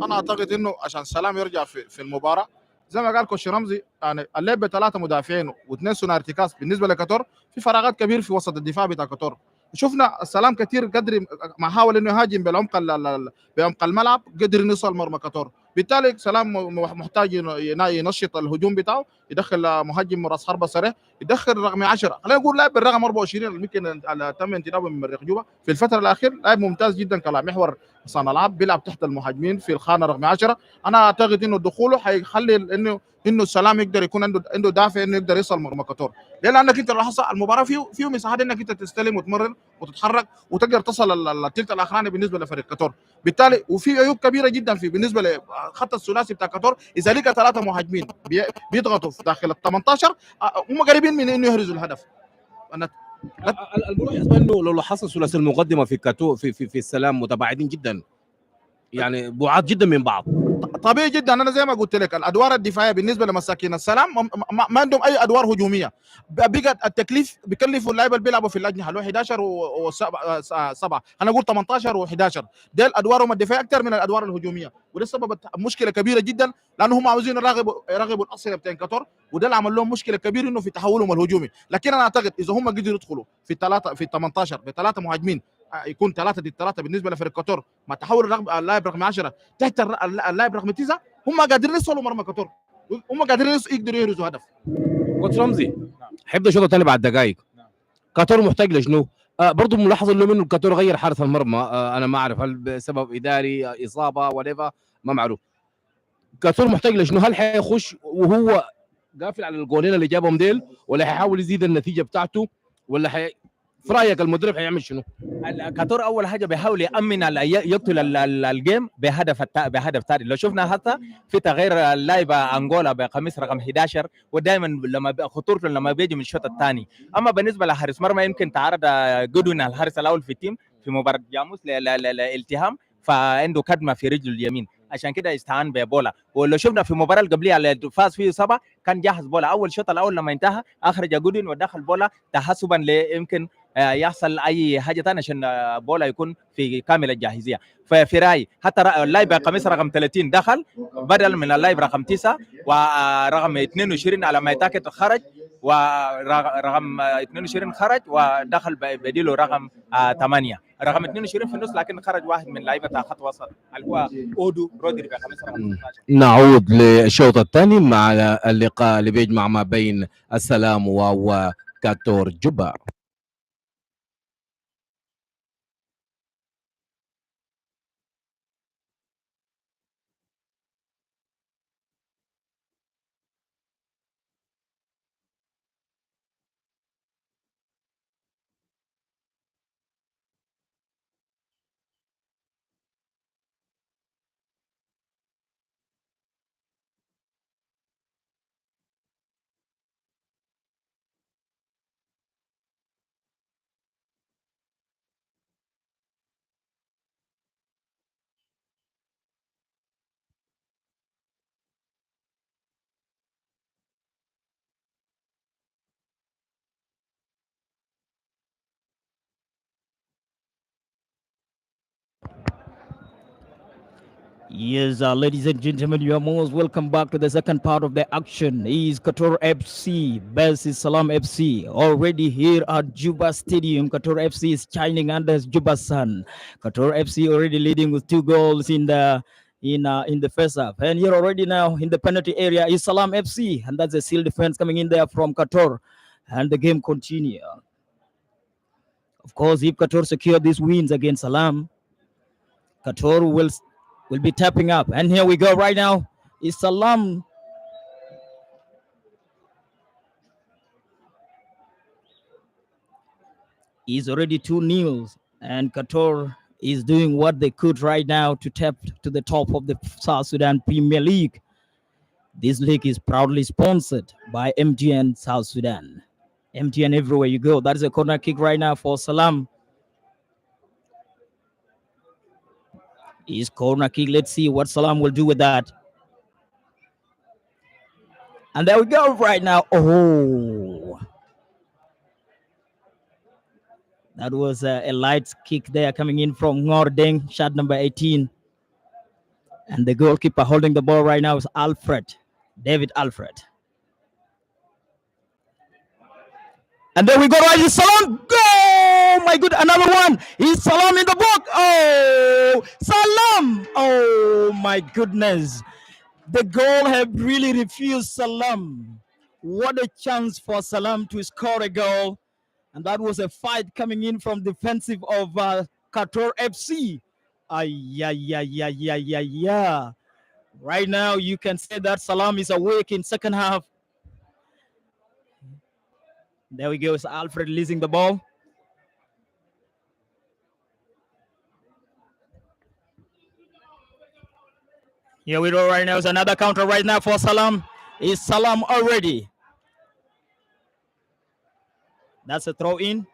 [SPEAKER 7] انا اعتقد انه عشان سلام يرجع في المباراه زي ما قال كوتش رمزي، يعني اللعب بثلاثه مدافعين واثنين ثنائي ارتكاز بالنسبه لكاتور في فراغات كبير في وسط الدفاع بتاع كاتور. شفنا السلام كثير قدر ما حاول انه يهاجم بالعمق بعمق الملعب قدر يوصل مرمى كاتور، بالتالي سلام محتاج ينشط الهجوم بتاعه، يدخل مهاجم راس حربه سريع، يدخل رقم 10، خلينا نقول لاعب بالرقم 24 اللي يمكن تم انتدابه من مريخ جوبا في الفتره الاخيره، لاعب ممتاز جدا كلاعب محور صانع العاب، بيلعب تحت المهاجمين في الخانه رقم 10. انا اعتقد انه دخوله حيخلي انه السلام يقدر يكون عنده دافع انه يقدر يوصل مرمى كاتور، لانك انت لاحظت المباراه فيه مساحات انك انت تستلم وتمرر وتتحرك وتقدر تصل الثلث الاخراني بالنسبه لفريق كاتور، بالتالي وفي عيوب كبيره جدا في بالنسبه لخط الثلاثي بتاع كاتور، اذا لقى ثلاثه مهاجمين بيضغطوا داخل ال 18 هم قريبين من انه يحرزوا الهدف. انا
[SPEAKER 5] الملاحظ بانه لو لاحظت ثلاثي المقدمة في كاتو في السلام متباعدين جدا، يعني بعاد جدا من بعض.
[SPEAKER 7] طبيعي جدا، انا زي ما قلت لك الادوار الدفاعيه بالنسبه لمساكين السلام ما عندهم اي ادوار هجوميه، بقى التكليف بيكلفوا اللعيبه اللي بيلعبوا في اللجنه اللي هو 11 و7 انا اقول 18 و11، ده ادوارهم الدفاعيه اكثر من الادوار الهجوميه، وده سبب مشكله كبيره جدا لانه هم عاوزين يراقبوا الاصل بتاع كاتور، وده اللي عمل لهم مشكله كبيره انه في تحولهم الهجومي. لكن انا اعتقد اذا هم قدروا يدخلوا في 18 بثلاثه مهاجمين، يكون 3 ضد 3 بالنسبه لفريق كاتور مع تحول اللاعب رقم 10 تحت اللاعب رقم 9، هم قادرين يوصلوا مرمى كاتور، هم قادرين يقدروا يحرزوا هدف.
[SPEAKER 5] كوتش رمزي حيبدا الشوط الثاني بعد دقائق، كاتور محتاج لشنو؟ برضه ملاحظ انه كاتور غير حارس المرمى، انا ما اعرف هل بسبب اداري اصابه وليفا ما معروف. كاتور محتاج لشنو؟ هل حيخش وهو قافل على الجولين اللي جابهم ديل، ولا حيحاول يزيد النتيجه بتاعته، ولا في رايك المدرب حيعمل شنو؟
[SPEAKER 6] كاتور اول حاجه بيحاول يامن يقتل الجيم بهدف ثاني. لو شفنا حتى في تغيير اللاعب انغولا بقميص رقم 11، ودائما لما خطورته لما بيجي من الشوط الثاني. اما بالنسبه لحارس مرمى يمكن تعرض جودوين الحارس الاول في التيم في مباراه جاموس لالتهام، فعنده كدمه في رجله اليمين، عشان كده استعان ببولا. ولو شفنا في المباراه اللي قبلها اللي فاز فيه 7 كان جاهز بولا، اول شوط الاول لما انتهى اخرج جودوين ودخل بولا تحسبا يمكن يحصل اي حاجه ثانيه عشان بولا يكون في كامل الجاهزيه. ففي رايي حتى اللاعب قميص رقم 30 دخل بدل من اللاعب رقم 9 ورقم 22 على ما يتاكد خرج، ورقم 22 خرج ودخل بديله رقم 8. رقم 22 في النص لكن خرج واحد من لعيبه خط وسط اللي هو اودو رودري بقميص رقم 16.
[SPEAKER 5] نعود للشوط الثاني مع اللقاء اللي بيجمع ما بين السلام وكاتور جوبا.
[SPEAKER 8] Yes, ladies and gentlemen, you are most welcome back to the second part of the action. Is KATOR FC versus SALAM FC. Already here at Juba Stadium, KATOR FC is shining under Juba sun. KATOR FC already leading with 2 goals in the first half, and here already now in the penalty area is SALAM FC, and that's a seal defense coming in there from KATOR, and the game continue. Of course, if KATOR secure these wins against SALAM, KATOR will be tapping up. And here we go right now. Is SALAM. Is already 2-0. And KATOR is doing what they could right now to tap to the top of the South Sudan Premier League. This league is proudly sponsored by MTN South Sudan. MTN everywhere you go. That is a corner kick right now for SALAM. Is corner kick. Let's see what SALAM will do with that. And there we go right now. Oh, that was a light kick there coming in from Ngordeng, shot number 18. And the goalkeeper holding the ball right now is David Alfred. And there we go, right? Is SALAM. Oh my good, another one. Is SALAM in the box? Oh, SALAM. Oh my goodness. The goal have really refused SALAM. What a chance for SALAM to score a goal. And that was a fight coming in from defensive of KATOR FC. Yeah. Right now, you can say that SALAM is awake in second half. There we go. It's Alfred releasing the ball. Here we go right now. It's another counter right now for SALAM. Is SALAM already? That's a throw in.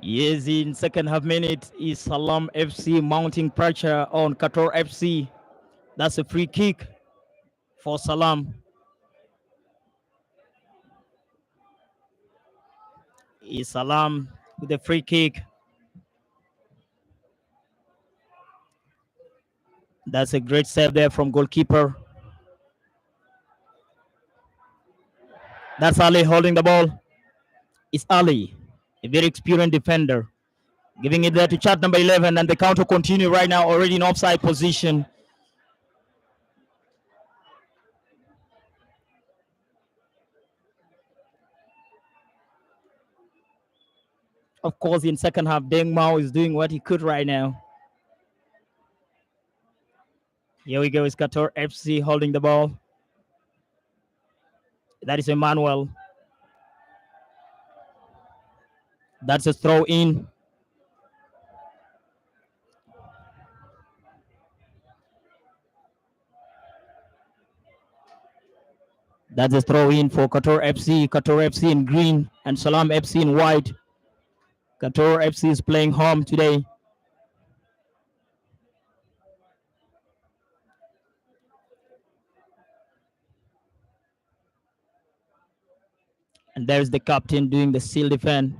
[SPEAKER 8] Yes, in second half minute is SALAM FC mounting pressure on KATOR FC. That's a free kick for SALAM. Is SALAM with a free kick. That's a great save there from goalkeeper. That's Ali holding the ball. It's Ali, a very experienced defender. Giving it there to chat number 11, and the counter continue right now, already in offside position. Of course, in second half, Deng Mao is doing what he could right now. Here we go, it's KATOR FC holding the ball. That is Emmanuel. That's a throw in. That's a throw in for KATOR FC. KATOR FC in green and SALAM FC in white. KATOR FC is playing home today. And there's the captain doing the seal defense.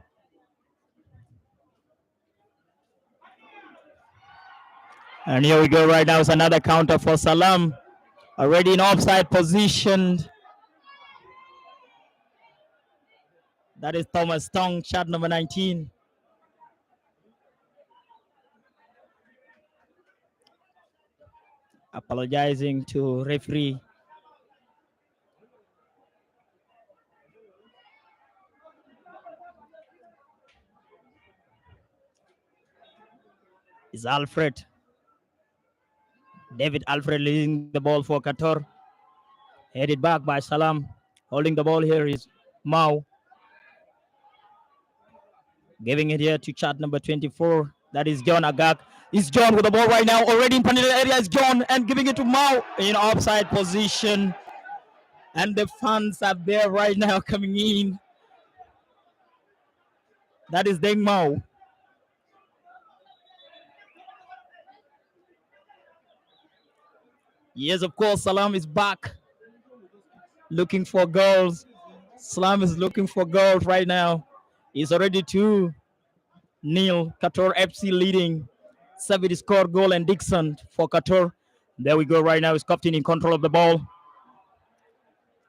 [SPEAKER 8] And here we go right now. It's another counter for SALAM. Already in offside position. That is Thomas Tong, shot number 19. Apologizing to referee. Is Alfred. David Alfred leading the ball for KATOR. Headed back by SALAM. Holding the ball here is Mao. Giving it here to chat number 24. That is John Agag. It's John with the ball right now. Already in penalty area is John and giving it to Mao in offside position. And the fans are there right now coming in. That is Deng Mao. Yes, of course, Salam is back. Looking for goals. Salam is looking for goals right now. He's already 2-0. KATOR FC leading. Savage scored goal and Dixon for KATOR. There we go right now. Is Captain in control of the ball.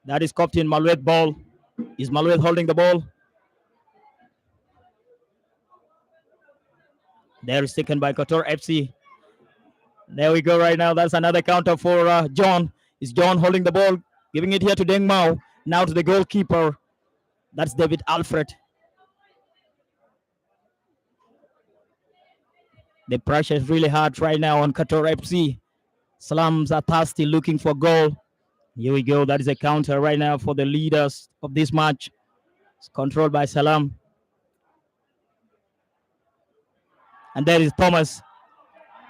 [SPEAKER 8] That is Captain Maluet ball. Is Maluet holding the ball? There is taken by KATOR FC. There we go right now. That's another counter for John. Is John holding the ball? Giving it here to Deng Mao. Now to the goalkeeper. That's David Alfred. The pressure is really hard right now on KATOR FC. Salams are thirsty, looking for goal. Here we go. That is a counter right now for the leaders of this match. It's controlled by Salam. And there is Thomas.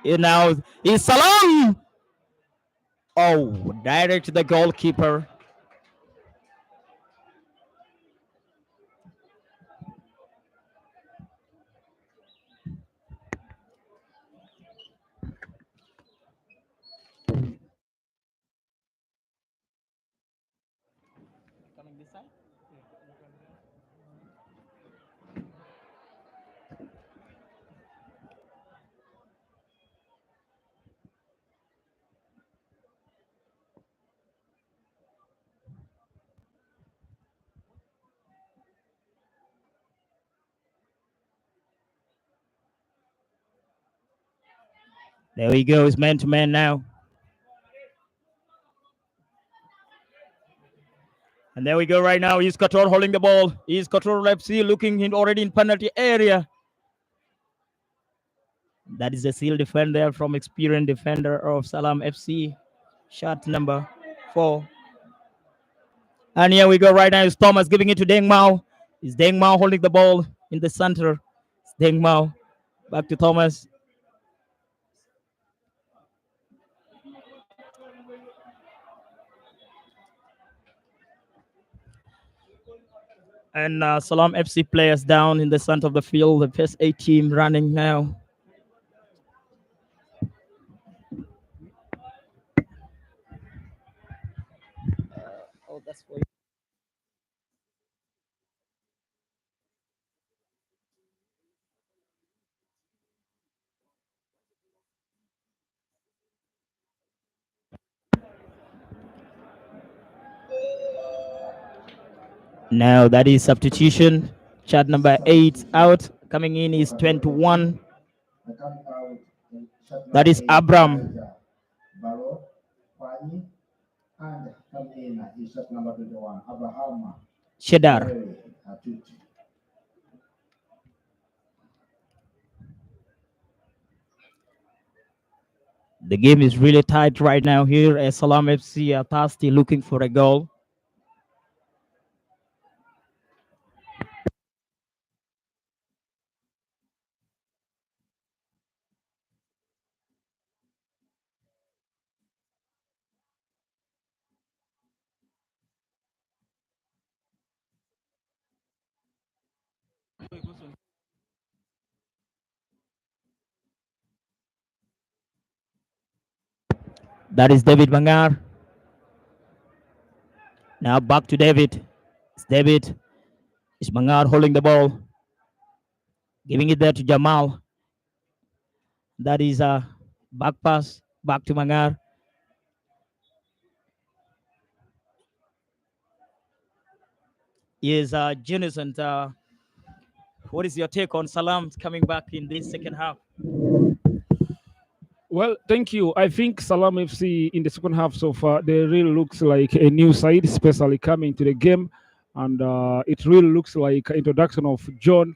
[SPEAKER 8] Here now is Salam. Oh, direct to the goalkeeper. Coming this side? There we go. It's man to man now. And there we go right now. Is KATOR holding the ball? Is KATOR FC looking in already in penalty area? That is a seal defender from experienced defender of Salam FC. Shot number 4. And here we go right now. Is Thomas giving it to Deng Mao. Is Deng Mao holding the ball in the center? It's Deng Mao. Back to Thomas. And Salam FC players down in the center of the field. The first 8 team running now. Oh, that's for you. Now that is substitution. Chat number 8 out. Coming in is 21. That is Abram.
[SPEAKER 3] And coming in is shot number 21, Abraham
[SPEAKER 8] Shedar. The game is really tight right now here as Salam FC are thirsty looking for a goal. That is David Bangar. Now back to David. It's David. It's Bangar holding the ball. Giving it there to Jamal. That is a back pass. Back to Bangar. Is Jonas and what is your take on Salam coming back in this second half?
[SPEAKER 4] Well, thank you. I think Salam FC in the second half so far, they really looks like a new side, especially coming to the game. And it really looks like introduction of John,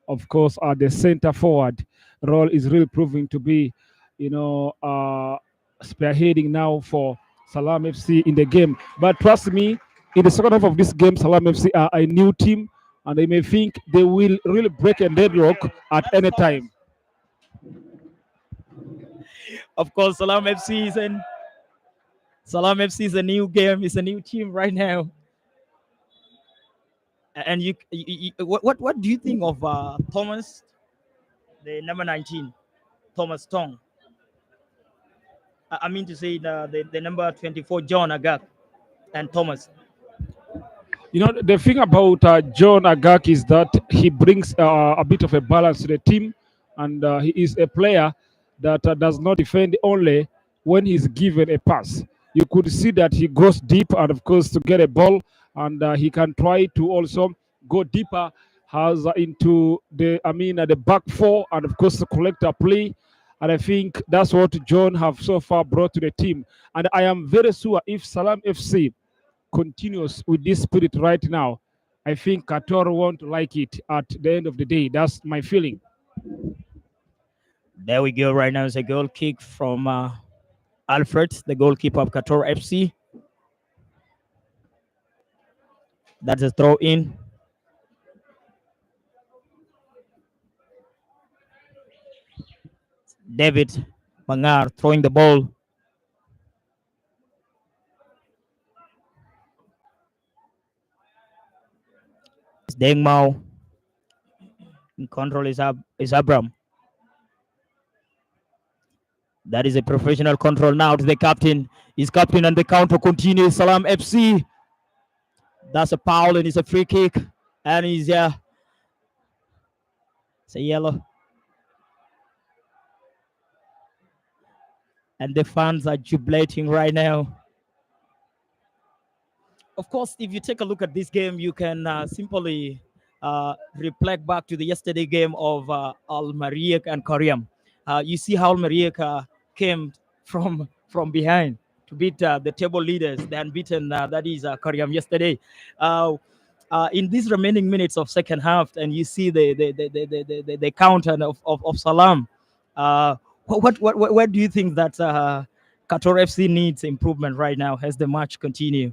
[SPEAKER 4] of course, the center forward role is really proving to be, spearheading now for Salam FC in the game. But trust me, in the second half of this game, Salam FC are a new team. and they may think they will really break a deadlock at any time.
[SPEAKER 8] Of course, Salam FC is in. Salam FC is a new game. It's a new team right now. And what do you think of Thomas, the number 19, Thomas Tong? I mean to say the number 24, John Agak, and Thomas.
[SPEAKER 4] You know, the thing about John Agak is that he brings a bit of a balance to the team, and he is a player that does not defend only when he's given a pass. You could see that he goes deep, and of course, to get a ball, and he can try to also go deeper, has into the back four, and of course, to collect a play. And I think that's what John have so far brought to the team. And I am very sure if Salam FC continues with this spirit right now, I think KATOR won't like it at the end of the day. That's my feeling.
[SPEAKER 8] There we go. Right now is a goal kick from Alfred, the goalkeeper of KATOR FC. That's a throw in. David Mangar throwing the ball. It's Deng Mao. In control is Abram. That is a professional control now to the captain. He's captain and the counter continues. Salam FC. That's a foul and it's a free kick. And it's a yellow. And the fans are jubilating right now. Of course, if you take a look at this game, you can simply reflect back to the yesterday game of Al Mariek and Koream. You see how Al Mariek came from behind to beat the table leaders, the unbeaten, that is Koream yesterday. In these remaining minutes of second half, and you see the counter of Salam. What do you think that KATOR FC needs improvement right now as the match continue?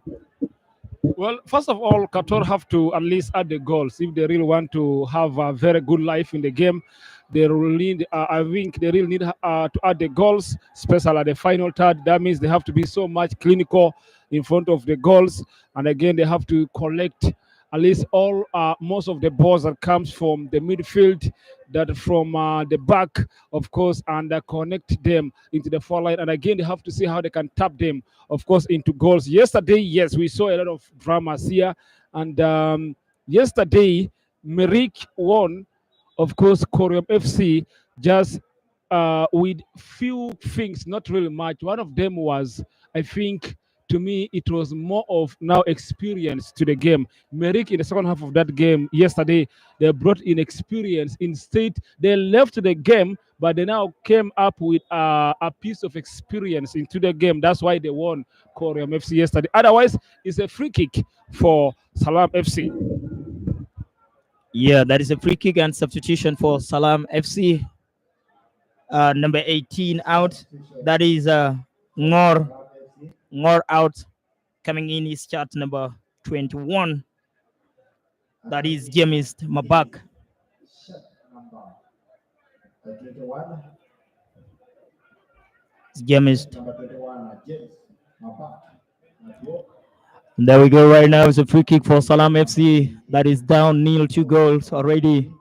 [SPEAKER 4] Well, first of all, KATOR have to at least add the goals if they really want to have a very good life in the game. They really need, I think, they really need to add the goals, especially at the final third. That means they have to be so much clinical in front of the goals, and again, they have to collect at least all most of the balls that comes from the midfield, that from the back, of course, and connect them into the forward line. And again, they have to see how they can tap them, of course, into goals. Yesterday, yes, we saw a lot of dramas here, and yesterday, Merik won, of course, Korean FC just with few things, not really much. One of them was, I think, to me, it was more of now experience to the game. Merik in the second half of that game yesterday, they brought in experience. Instead, they left the game, but they now came up with a piece of experience into the game. That's why they won Korean FC yesterday. Otherwise, it's a free kick for Salam FC.
[SPEAKER 8] Yeah, that is a free kick and substitution for Salam FC. Number 18 out. That is Ngor out. Coming in is chart number 21. That is James Mabak. James. There we go. Right now it's a free kick for Salam FC. That is down 2 goals already.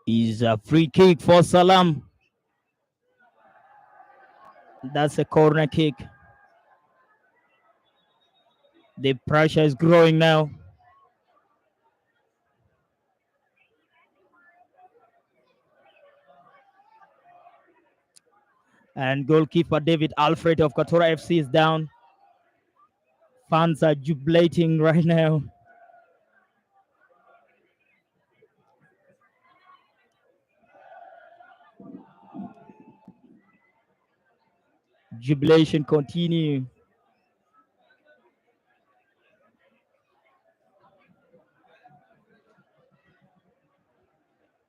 [SPEAKER 8] Is a free kick for Salam. That's a corner kick. The pressure is growing now. And goalkeeper David Alfred of KATOR FC is down. Fans are jubilating right now. Jubilation continue.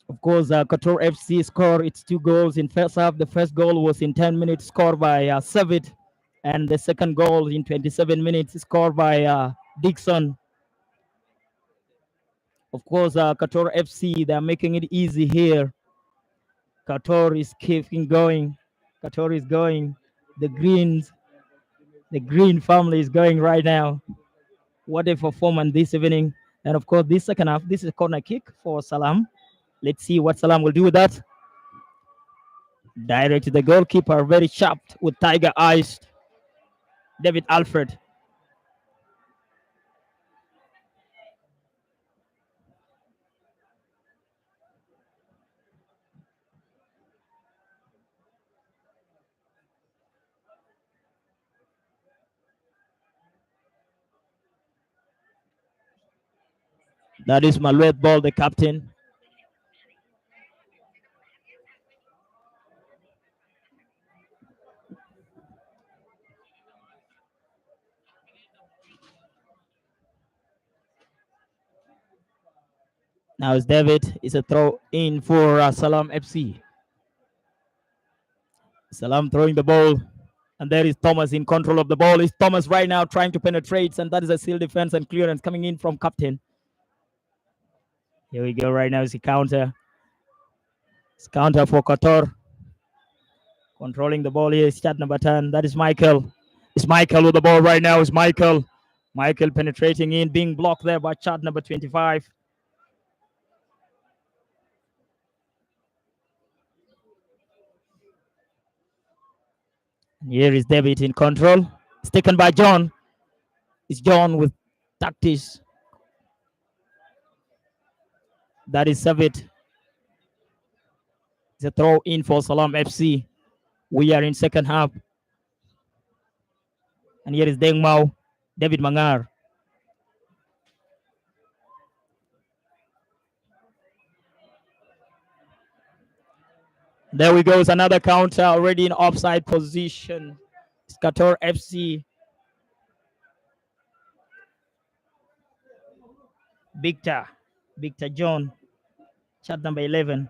[SPEAKER 8] Of course, KATOR FC scored its 2 goals in first half. The first goal was in 10 minutes, scored by Savit, And the second goal in 27 minutes is scored by Dixon. Of course, KATOR FC, they're making it easy here. KATOR is keeping going. KATOR is going. The green family is going right now. What a performance this evening. And of course, this second half, this is a corner kick for Salam. Let's see what Salam will do with that. Direct to the goalkeeper, very sharp with tiger eyes. David Alfred. That is Maluet Ball, the captain. Now it's David. It's a throw in for Salam FC. Salam throwing the ball. And there is Thomas in control of the ball. It's Thomas right now trying to penetrate. And that is a seal defense and clearance coming in from captain. Here we go right now. It's a counter. It's counter for KATOR. Controlling the ball here is chat number 10. That is Michael. It's Michael with the ball right now. It's Michael. Michael penetrating in, being blocked there by chat number 25. Here is David in control. It's taken by John. It's John with tactics. That is Savit. It's a throw in for Salam FC. We are in second half. And here is Deng Mao, David Mangar. There we go. It's another counter already in offside position. It's KATOR FC. Victor John, chat number 11.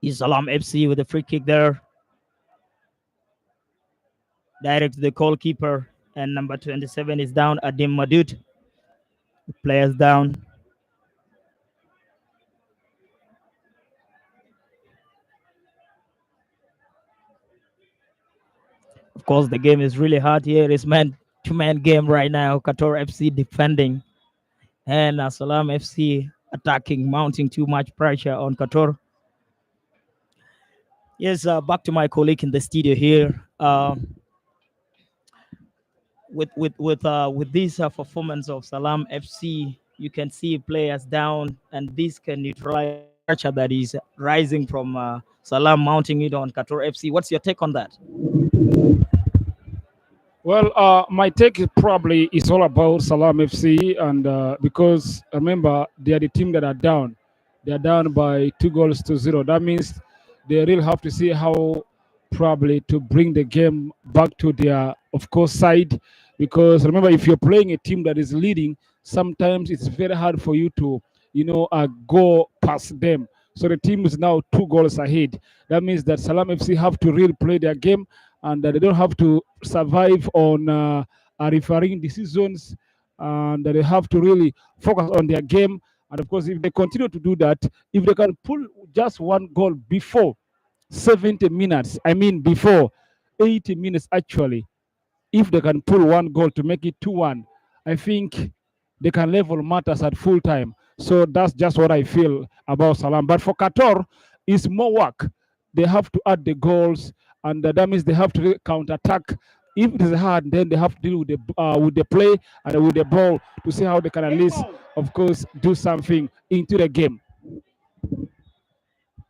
[SPEAKER 8] Is Salam FC with a free kick there. Direct to the goalkeeper. And number 27 is down, Adim Madud. The players down. Of course, the game is really hard here. It's man-to-man game right now. KATOR FC defending. And Salam FC attacking, mounting too much pressure on KATOR. Yes, back to my colleague in the studio here. With this performance of Salam FC, you can see players down, and this can neutralize pressure that is rising from Salam, mounting it on KATOR FC. What's your take on that?
[SPEAKER 4] Well, my take probably is all about Salam FC, and because remember they are the team that are down. They are down by 2-0. That means they really have to see how probably to bring the game back to their, of course, side. Because remember, if you're playing a team that is leading, sometimes it's very hard for you to, go past them. So the team is now 2 goals ahead. That means that Salam FC have to really play their game, and that they don't have to survive on refereeing decisions, and that they have to really focus on their game. And of course, if they continue to do that, if they can pull just 1 goal before 70 minutes, I mean before 80 minutes actually, if they can pull 1 goal to make it 2-1, I think they can level matters at full time. So that's just what I feel about Salam. But for KATOR, it's more work. They have to add the goals, and that means they have to counter-attack. If it is hard, then they have to deal with the play and with the ball to see how they can at least, of course, do something into the game.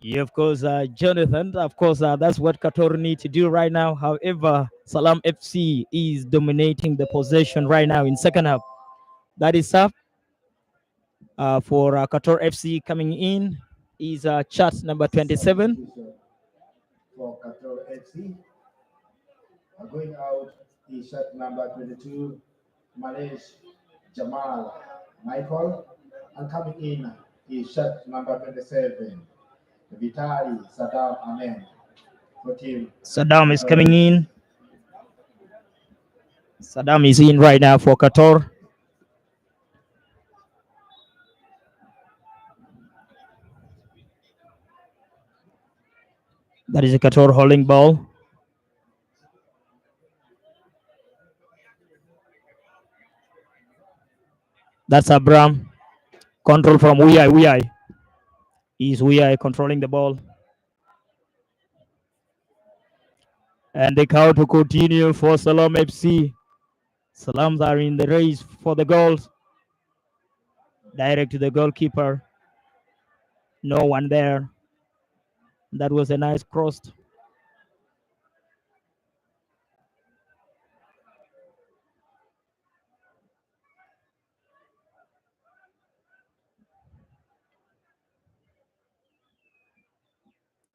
[SPEAKER 8] Yeah, of course, Jonathan. Of course, that's what KATOR need to do right now. However, Salam FC is dominating the possession right now in second half. That is up for KATOR FC coming in is chat number 27.
[SPEAKER 3] For KATOR FC, going out is shot number 22, Malish Jamal Michael, and coming in is shirt number 27, Vitali Saddam Ahmed for team.
[SPEAKER 8] Saddam is coming in. Saddam is in right now for KATOR. That is a KATOR holding ball. That's Abram. Control from Uyai. Uyai. Is Uyai controlling the ball. And the count to continue for Salam FC. Salams are in the race for the goals. Direct to the goalkeeper. No one there. That was a nice cross.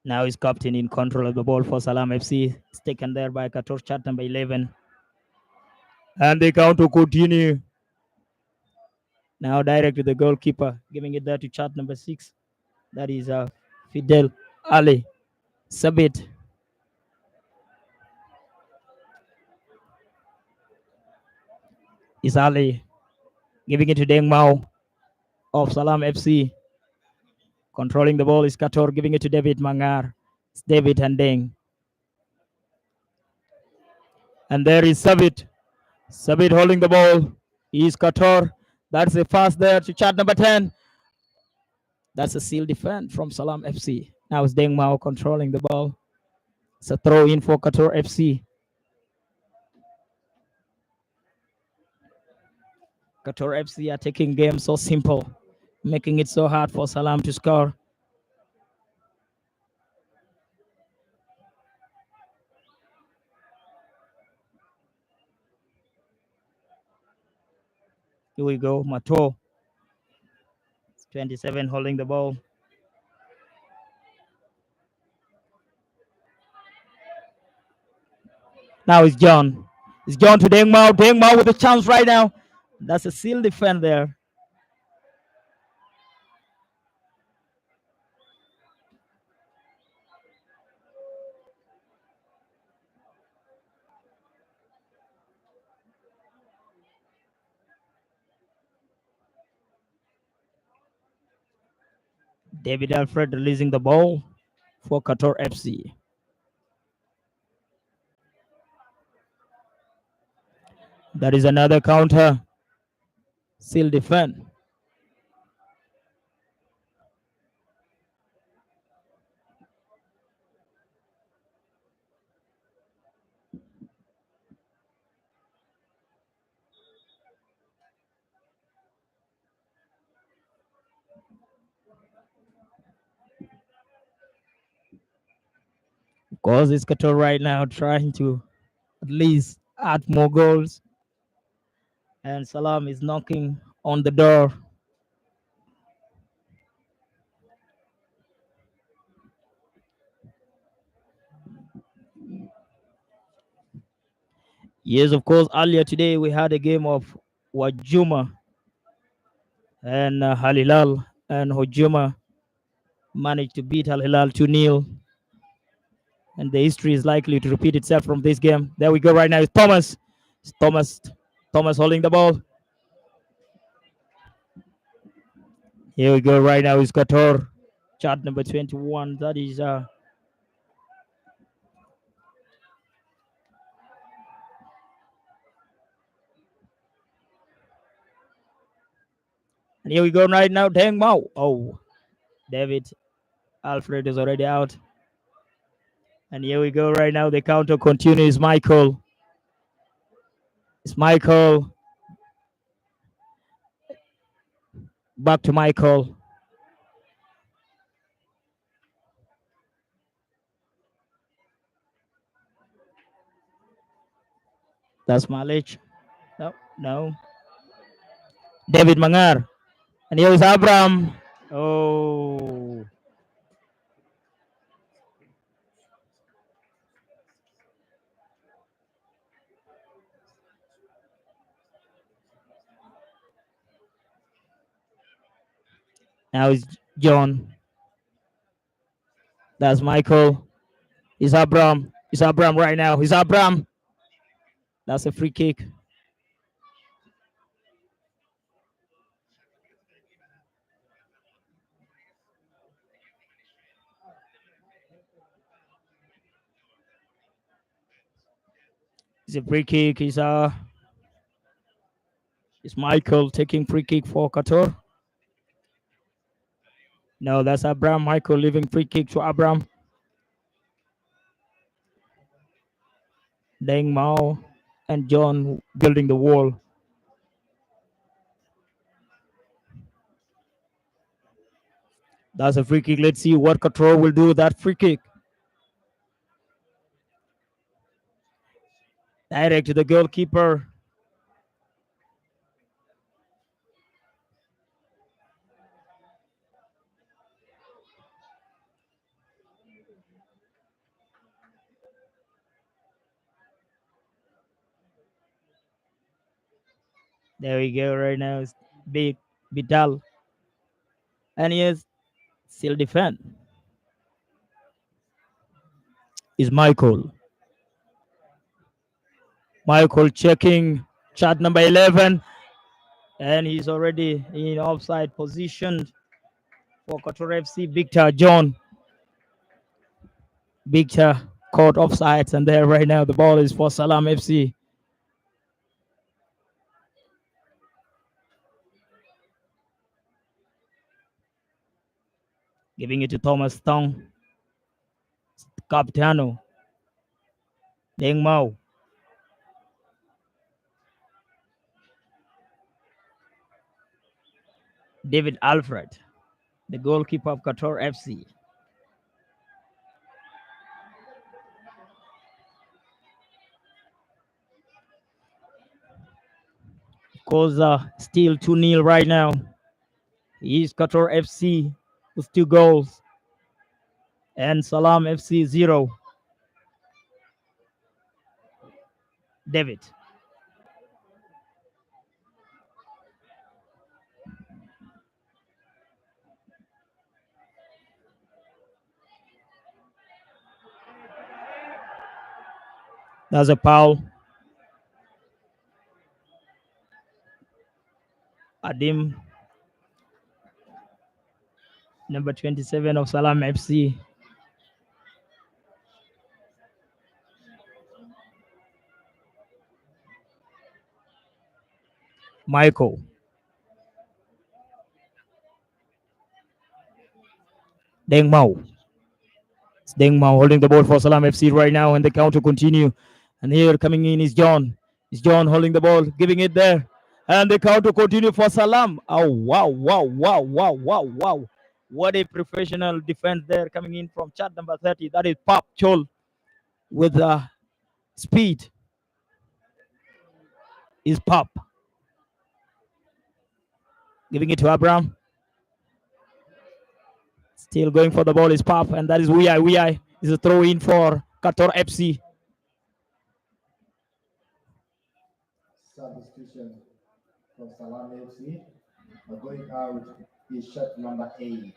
[SPEAKER 8] Now is captain in control of the ball for Salam FC. It's taken there by KATOR chat number 11. And the count to continue. Now direct to the goalkeeper, giving it there to chat number 6. That is Fidel Ali Sabit. Is Ali giving it to Deng Mao of Salam FC. Controlling the ball is KATOR, giving it to David Mangar. It's David and Deng. And there is Sabit. Sabit holding the ball. Is KATOR. That's a pass there to chat number 10. That's a seal defense from Salam FC. Now it's Deng Mao controlling the ball. It's a throw in for KATOR FC. KATOR FC are taking games so simple, making it so hard for Salam to score. Here we go, Mato. 27 holding the ball. Now it's John. It's John to Deng Mao. Deng Mao with a chance right now. That's a seal defense there. David Alfred releasing the ball for KATOR FC. That is another counter. Seal defense. Of course, it's KATOR right now trying to at least add more goals. And Salam is knocking on the door. Yes, of course, earlier today we had a game of Wajuma and Halilal, and Hojuma managed to beat Al Hilal 2-0. And the history is likely to repeat itself from this game. There we go right now. It's Thomas. It's Thomas holding the ball. Here we go right now. It's KATOR. Chart number 21. That is and here we go right now. Deng Mao. Oh, David Alfred is already out. And here we go right now. The counter continues. Michael. It's Michael. Back to Michael. That's Malik. No. David Mangar. And here is Abraham. Oh. Now it's John. That's Michael. It's Abram. It's Abram right now. It's Abram. That's a free kick. It's a free kick. It's Michael taking free kick for KATOR. No, that's Abram. Michael leaving free kick to Abram. Deng Mao and John building the wall. That's a free kick. Let's see what KATOR will do with that free kick. Direct to the goalkeeper. There we go. Right now it's big Vidal. And he is still defend. Is Michael. Michael checking shot number 11. And he's already in offside position for KATOR FC. Victor John. Victor caught offsides, and there right now the ball is for Salam FC. Giving it to Thomas Tong. Capitano. Deng Mao. David Alfred, the goalkeeper of KATOR FC. Koza still 2-0 right now. He's KATOR FC with 2 goals. And Salam FC 0. David. That's a foul. Adim, number 27 of Salam FC. Michael. Deng Mao. It's Deng Mao holding the ball for Salam FC right now, and the counter continue. And here coming in is John. It's John holding the ball, giving it there. And the counter continue for Salam. Oh, wow, wow, wow, wow, wow, wow. What a professional defense there coming in from chat number 30. That is Pop Chol with speed. Is Pop. Giving it to Abraham. Still going for the ball is Pop, and that is Wiyai. Wiyai is a throw in for KATOR FC.
[SPEAKER 3] Substitution from Salam FC. Going out is shot number 8,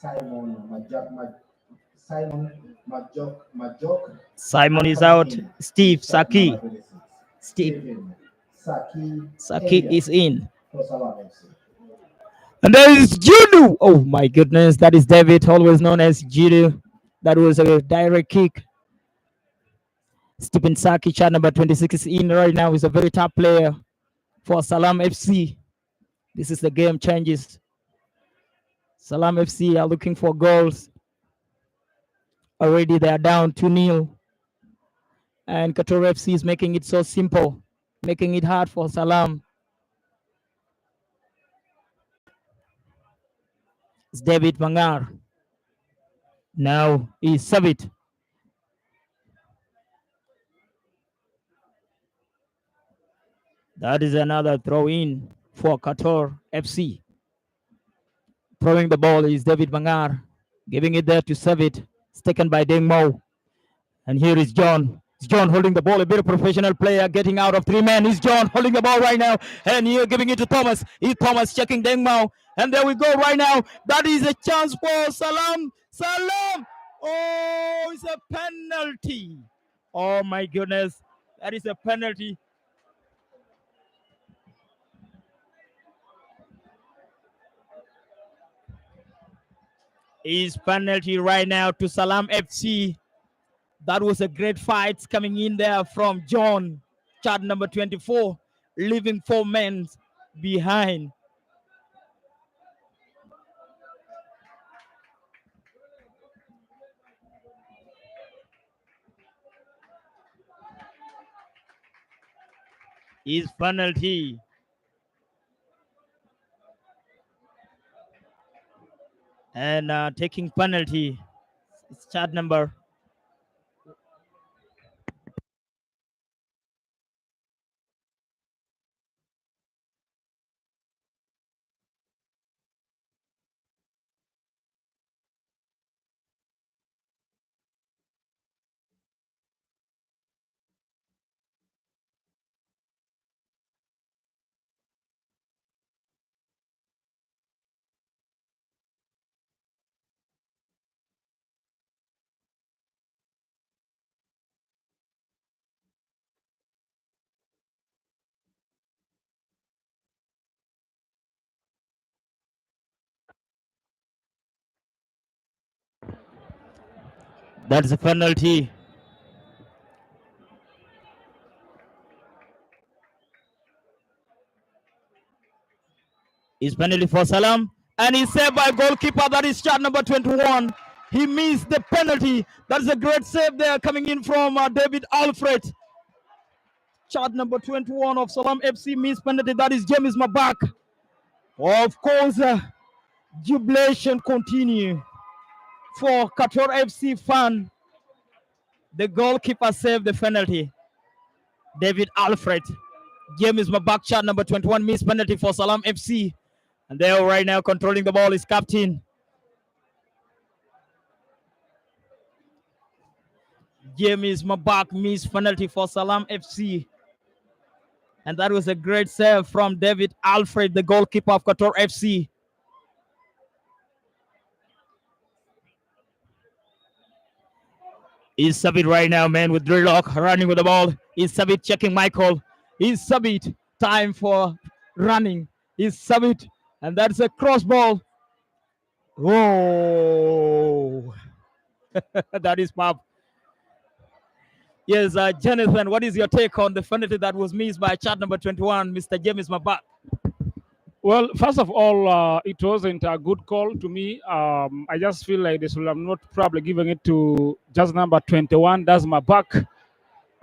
[SPEAKER 3] Simon Majok.
[SPEAKER 8] Simon is out. Steve Saki. Steve Saki is in.
[SPEAKER 3] For Salam FC.
[SPEAKER 8] And there is Judu. Oh my goodness, that is David, always known as Judu. That was a direct kick. Stephen Saki, chat number 26, is in right now. He's a very top player for Salam FC. This is the game changes. Salam FC are looking for goals. Already they are down 2-0. And KATOR FC is making it so simple, making it hard for Salam. It's David Mangar. Now is Savit. That is another throw in for KATOR FC. Throwing the ball is David Mangar. Giving it there to Savit. It's taken by Deng Mao. And here is John. It's John holding the ball, a very professional player getting out of 3 men. It's John holding the ball right now, and here giving it to Thomas. It's Thomas checking Deng Mao, and there we go right now. That is a chance for Salam. Salam! Oh, it's a penalty. Oh my goodness, that is a penalty. Is penalty right now to Salam FC. That was a great fight coming in there from John, chart number 24, leaving 4 men behind. Is penalty. And taking penalty. It's chart number. That's a penalty. Is penalty for Salam, and he's saved by goalkeeper. That is chart number 21. He missed the penalty. That's a great save there coming in from David Alfred. Chart number 21 of Salam FC missed penalty. That is James Mabak. Of course, jubilation continue for KATOR FC fan. The goalkeeper saved the penalty. David Alfred. James Mabak, chart number 21, missed penalty for Salam FC. And there right now controlling the ball is captain James Mabak, missed penalty for Salam FC. And that was a great save from David Alfred, the goalkeeper of KATOR FC. Is Sabit right now, man, with Drillock running with the ball. Is Sabit checking Michael. Is Sabit time for running. Is Sabit, and that's a cross ball. Whoa. That is pop. Yes, Jonathan, what is your take on the penalty that was missed by chart number 21, Mr. James Mabak?
[SPEAKER 4] Well, first of all, it wasn't a good call to me. I just feel like they should have not probably given it to just number 21. That's my back.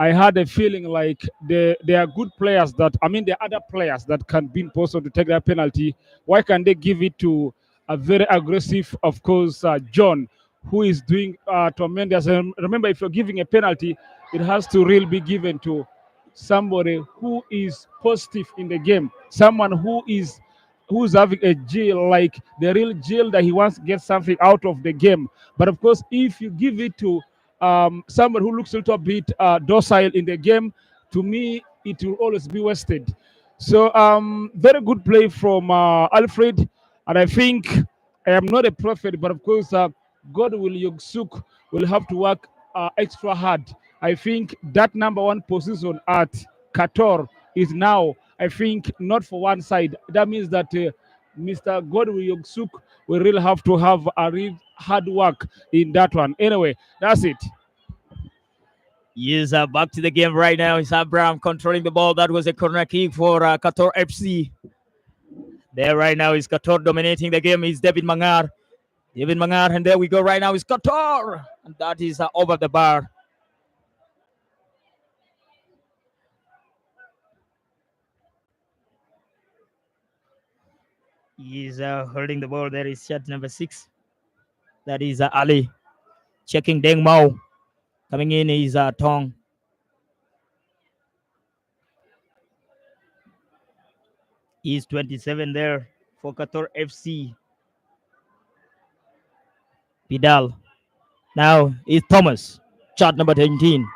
[SPEAKER 4] I had a feeling like there are good players that, I mean, there are other players that can be imposed to take that penalty. Why can't they give it to a very aggressive, of course, John, who is doing tremendous? Remember, if you're giving a penalty, it has to really be given to somebody who is positive in the game, someone who's having a jail, like the real jail that he wants to get something out of the game. But of course, if you give it to someone who looks a little bit docile in the game, to me, it will always be wasted. So, very good play from Alfred. And I think I am not a prophet, but of course, God will Yogsuk will have to work extra hard. I think that number 1 position at KATOR is now, I think, not for one side. That means that Mr. Godwin Yogsuk will really have to have a real hard work in that one. Anyway, that's it.
[SPEAKER 8] Yes, back to the game right now. It's Abraham controlling the ball. That was a corner kick for KATOR FC. There right now is KATOR dominating the game. Is David Mangar. David Mangar, and there we go right now is KATOR. And that is over the bar. He's holding the ball. There is shot number 6. That is Ali. Checking Deng Mao. Coming in is Tong. He's 27 there for KATOR FC. Vidal. Now is Thomas. Shot number 19.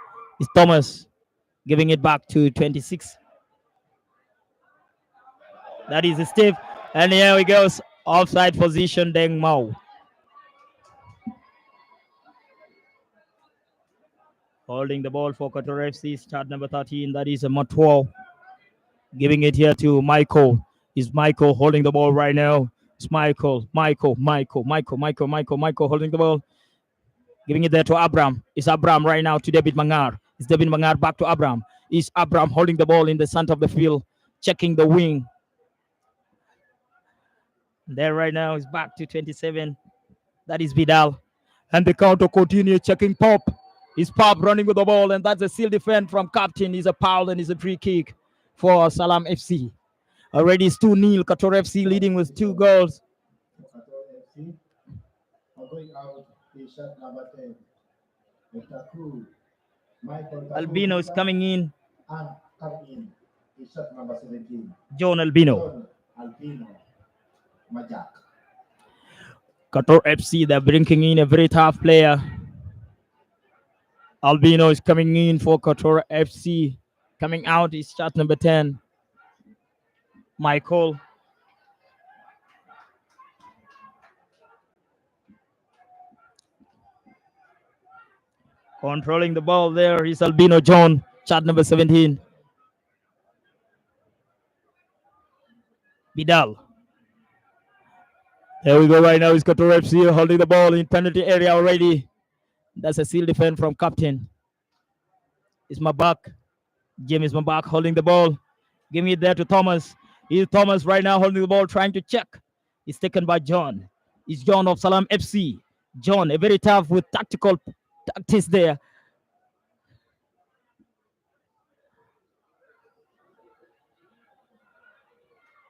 [SPEAKER 8] It's Thomas giving it back to 26. That is Steve. And here he goes. Offside position, Deng Mao. Holding the ball for Qatar FC, start number 13. That is a Matuo. Giving it here to Michael. Is Michael holding the ball right now? It's Michael holding the ball. Giving it there to Abram. It's Abram right now to David Mangar. It's David Mangar back to Abram. It's Abram holding the ball in the center of the field, checking the wing. There right now is back to 27. That is Vidal. And the counter continue checking Pop. Is Pop running with the ball, and that's a seal defense from captain. Is a foul and is a free kick for Salam FC. Already it's 2-0. Qatar FC leading with 2 goals. Albino is coming in. John Albino. Qatar FC, they're bringing in a very tough player. Albino is coming in for Qatar FC. Coming out is shot number 10. Michael. Controlling the ball there is Albino John, shot number 17. Vidal. There we go right now. It's Qatar FC holding the ball in penalty area already. That's a seal defense from captain. It's Mabak. James Mabak holding the ball. Give it there to Thomas. Here's Thomas right now holding the ball, trying to check. It's taken by John. It's John of Salam FC. John, a very tough with tactical tactics there.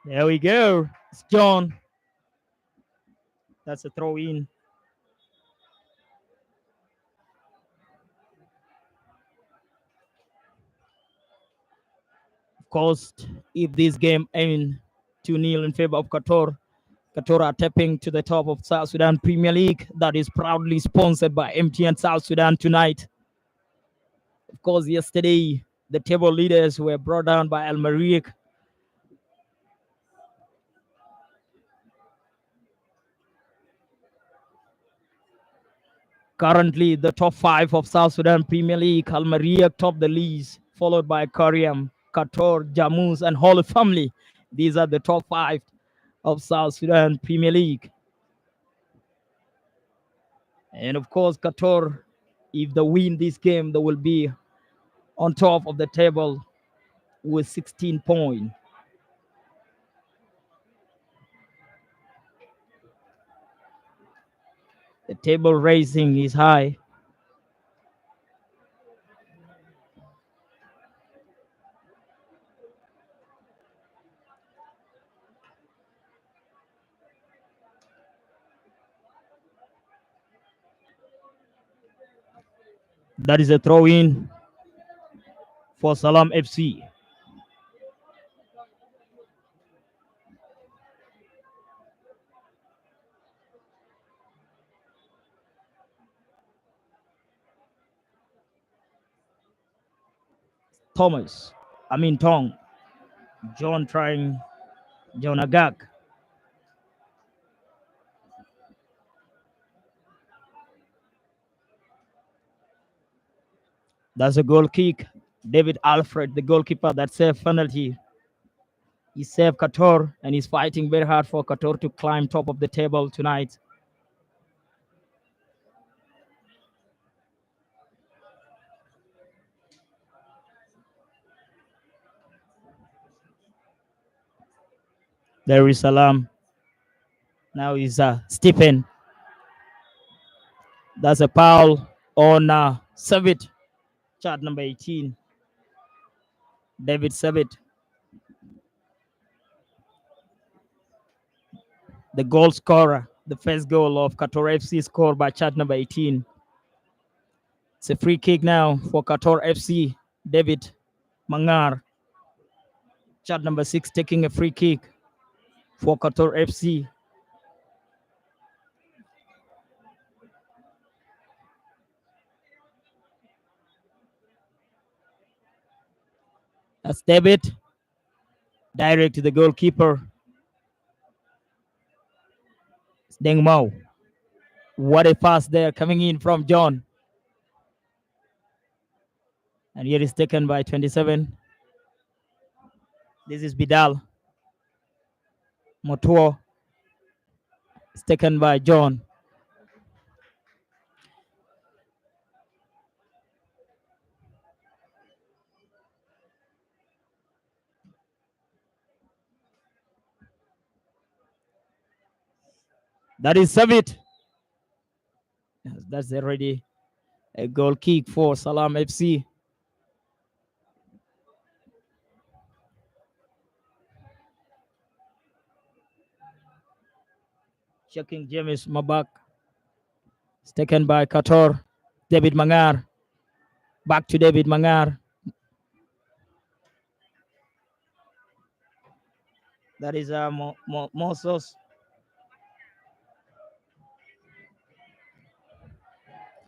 [SPEAKER 8] There we go. It's John. That's a throw in. Of course, if this game ends 2-0 in favor of Qatar, Qatar are tapping to the top of South Sudan Premier League that is proudly sponsored by MTN South Sudan tonight. Of course, yesterday, the table leaders were brought down by Al Mariq. Currently, the top 5 of South Sudan Premier League, Al Mariq top the leagues, followed by Karyam, Qatar, Jammus, and Holy Family. These are the top 5 of South Sudan Premier League. And of course, Qatar, if they win this game, they will be on top of the table with 16 points. The table racing is high. That is a throw in for Salam FC. Tong. John trying, John Agag. That's a goal kick. David Alfred, the goalkeeper that saved penalty. He saved Qatar and he's fighting very hard for Qatar to climb top of the table tonight. There is Salam. Now is Stephen. That's a foul on Savit, chart number 18. David Savit. The goal scorer, the first goal of Qatar FC scored by chart number 18. It's a free kick now for Qatar FC. David Mangar, chart number 6, taking a free kick for Qatar FC. That's David. Direct to the goalkeeper. It's Deng Mao. What a pass there coming in from John. And here is taken by 27. This is Bidal. Motuo. It's taken by John. That is Savit. That's already a goal kick for Salam FC. Checking James Mabak. It's taken by KATOR. David Mangar. Back to David Mangar. That is Moses.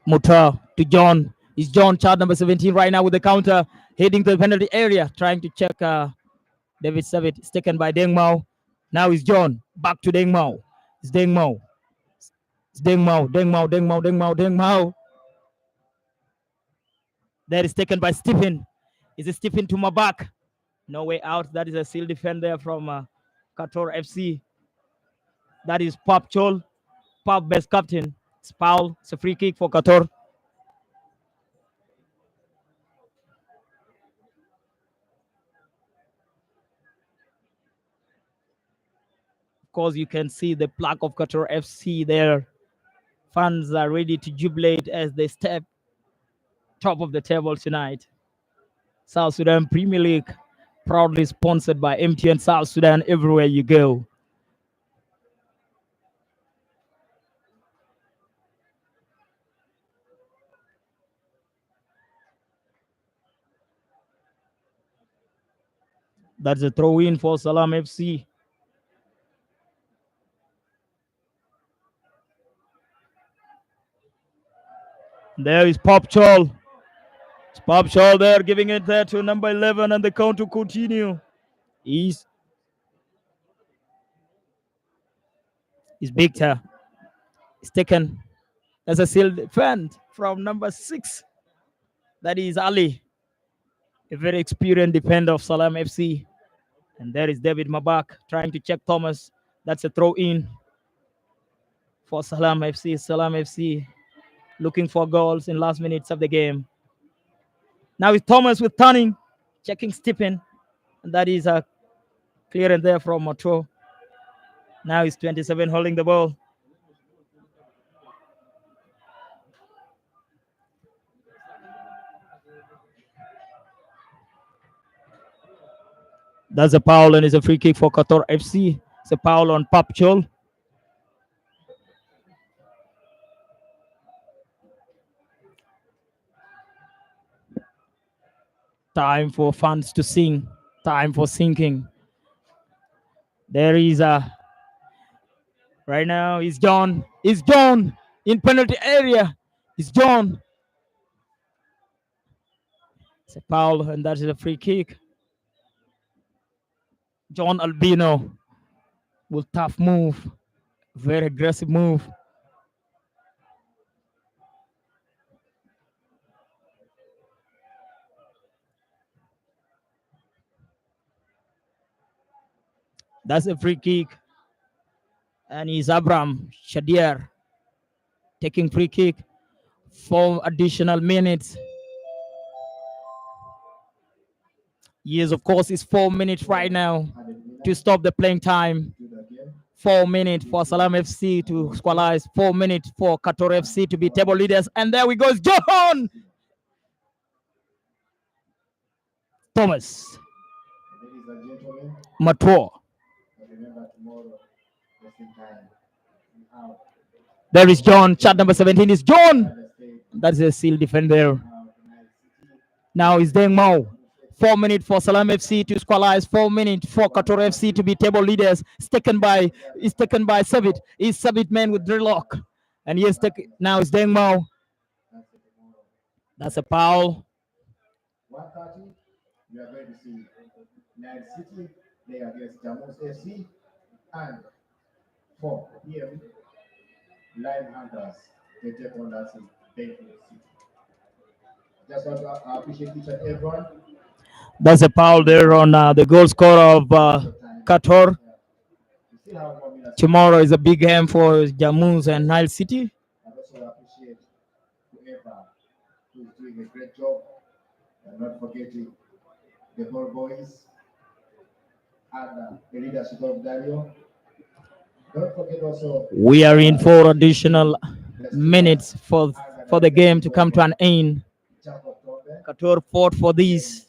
[SPEAKER 8] Muta to John. Is John, chart number 17 right now with the counter, heading to the penalty area, trying to check David Savit. It's taken by Deng Mao. Now it's John. Back to Deng Mao. It's Deng Mao. It's Deng Mao. Deng Mao. Deng Mao. Deng Mao. Deng Mao. That is taken by Stephen. Is it Stephen to Mabak? No way out. That is a seal defender from KATOR FC. That is Pop Chol. Pop best captain. It's foul. It's a free kick for KATOR. Of course, you can see the plaque of KATOR FC there. Fans are ready to jubilate as they step top of the table tonight. South Sudan Premier League, proudly sponsored by MTN South Sudan everywhere you go. That's a throw in for Salam FC. There is Pop Chol. It's Pop Chol there, giving it there to number 11, and the count to continue. Is Victor. It's taken as a seal defend from number 6. That is Ali, a very experienced defender of Salam FC. And there is David Mabak trying to check Thomas. That's a throw in for Salam FC. Salam FC looking for goals in last minutes of the game. Now it's Thomas with turning, checking Stephen. And that is a clearance there from Moto. Now it's 27 holding the ball. That's a foul and it's a free kick for KATOR FC. It's a foul on Pap Chol. Time for fans to sing. Time for sinking. There is a right now is John. It's John in penalty area. It's John. It's a foul and that is a free kick. John Albino will tough move. Very aggressive move. That's a free kick. And it's Abram Shadir taking free kick for additional minutes. Yes, of course, it's 4 minutes right now to stop the playing time. 4 minutes for Salam FC to squalize. 4 minutes for KATOR FC to be table leaders. And there we go, John Thomas Matua. There is John. Chart number 17 is John. That's a seal defender. Now it's Deng Mao. 4 minutes for Salam FC to squalize. 4 minutes for KATOR FC to be table leaders. It's taken by Savit. It's Savit man with dreadlock. And yes, now it's Deng Mao. That's a foul.
[SPEAKER 3] Nile City play against Jamus FC, and 4 p.m. Lion Hunters they take on us in Bedford City. Just want to appreciate each and everyone.
[SPEAKER 8] That's a foul there on the goal scorer of KATOR.
[SPEAKER 3] We still have 1 minute.
[SPEAKER 8] Tomorrow is a big game for Jammus and Nile City.
[SPEAKER 3] I also appreciate whoever who is doing a great job, and not forgetting the ball boys and the leadership of Dario. Don't forget also
[SPEAKER 8] We are in for additional minutes for the game to come to an end.
[SPEAKER 3] Jacob Tombe,
[SPEAKER 8] KATOR fought for this.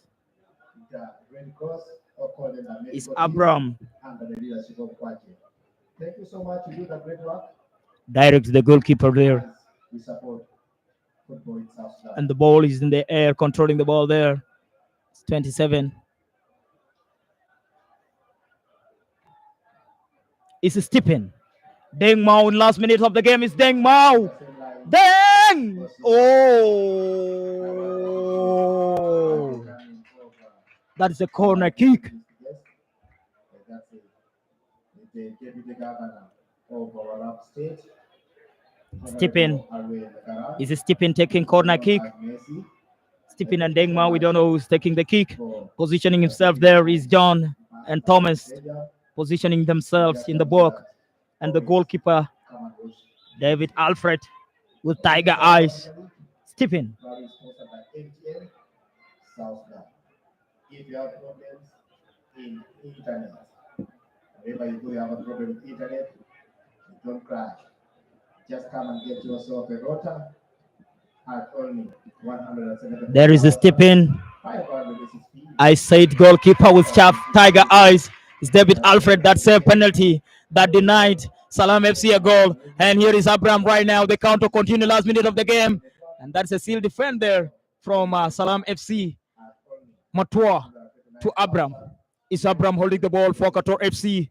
[SPEAKER 3] the Red Cross, or call them the
[SPEAKER 8] It's
[SPEAKER 3] medical team,
[SPEAKER 8] Abram.
[SPEAKER 3] under the leadership of Kwache. Thank you so much. You do the great work
[SPEAKER 8] Direct the goalkeeper there.
[SPEAKER 3] as we support football in South Sudan.
[SPEAKER 8] And the ball is in the air, controlling the ball there. It's 27. It's Stephen. Deng Mao in last minute of the game is Deng Mao. Deng! Oh! That is a corner kick.
[SPEAKER 3] That's it. The deputy governor of our lab state.
[SPEAKER 8] Stephen. Is Stephen taking corner kick? Stephen and Deng Mao, we don't know who's taking the kick. Positioning himself there is John and Thomas positioning themselves in the box. And the goalkeeper, David Alfred, with tiger eyes. Stephen.
[SPEAKER 3] If you have problems in internet, whenever you do have a problem with internet, don't cry. Just come and get yourself a router at only 170.
[SPEAKER 8] There is a Stephen. I said goalkeeper with sharp tiger eyes. It's David Alfred that saved penalty that denied Salam FC a goal. And here is Abraham right now. The counter continue last minute of the game. And that's a seal defend there from Salam FC. Matua to Abraham. It's Abraham holding the ball for KATOR FC.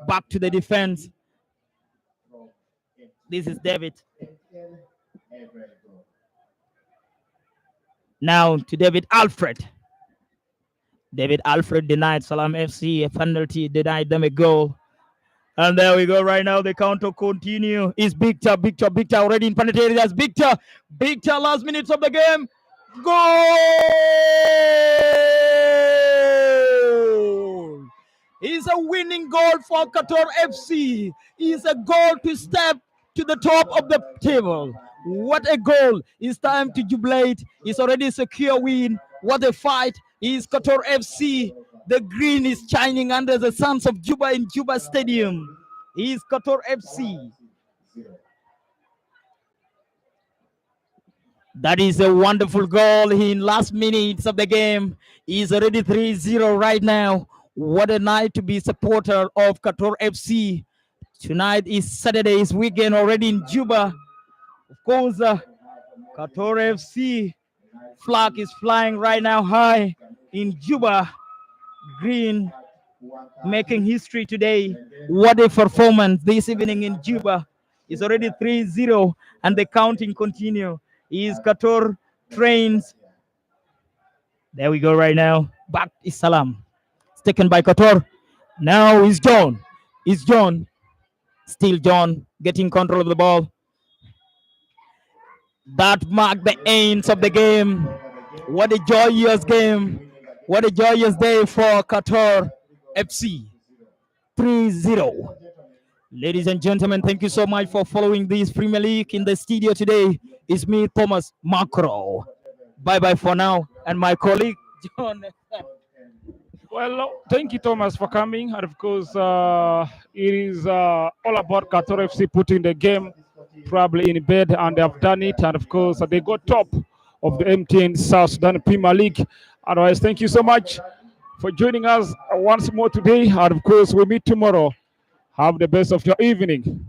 [SPEAKER 8] Back to the defense. This is David. Now to David Alfred. David Alfred denied Salam FC a penalty, denied them a goal. And there we go right now. The counter continue. Is Victor already in penalty areas. Victor last minutes of the game. Goal! It's a winning goal for KATOR FC. It's a goal to step to the top of the table. What a goal. It's time to jubilate. It's already a secure win. What a fight. Is KATOR FC. The green is shining under the suns of Juba in Juba Stadium. Is KATOR FC. That is a wonderful goal in last minutes of the game. He's already 3-0 right now. What a night to be supporter of KATOR FC. Tonight is Saturday, is weekend already in Juba. Of course, KATOR FC flag is flying right now high in Juba. Green making history today. What a performance this evening in Juba. It's already 3-0 and the counting continue. Is KATOR trains. There we go right now. Back is Salam. It's taken by KATOR. Now is John. It's John. Still John getting control of the ball. That marked the ends of the game. What a joyous game. What a joyous day for KATOR FC. 3-0. Ladies and gentlemen, thank you so much for following this Premier League. In the studio today is me, Thomas Macro. Bye-bye for now. And my colleague, John.
[SPEAKER 4] Well, thank you, Thomas, for coming. And of course, it is all about KATOR FC putting the game probably in bed, and they have done it. And of course, they got top of the MTN South Sudan Premier League. Otherwise, thank you so much for joining us once more today. And of course, we meet tomorrow. Have the best of your evening.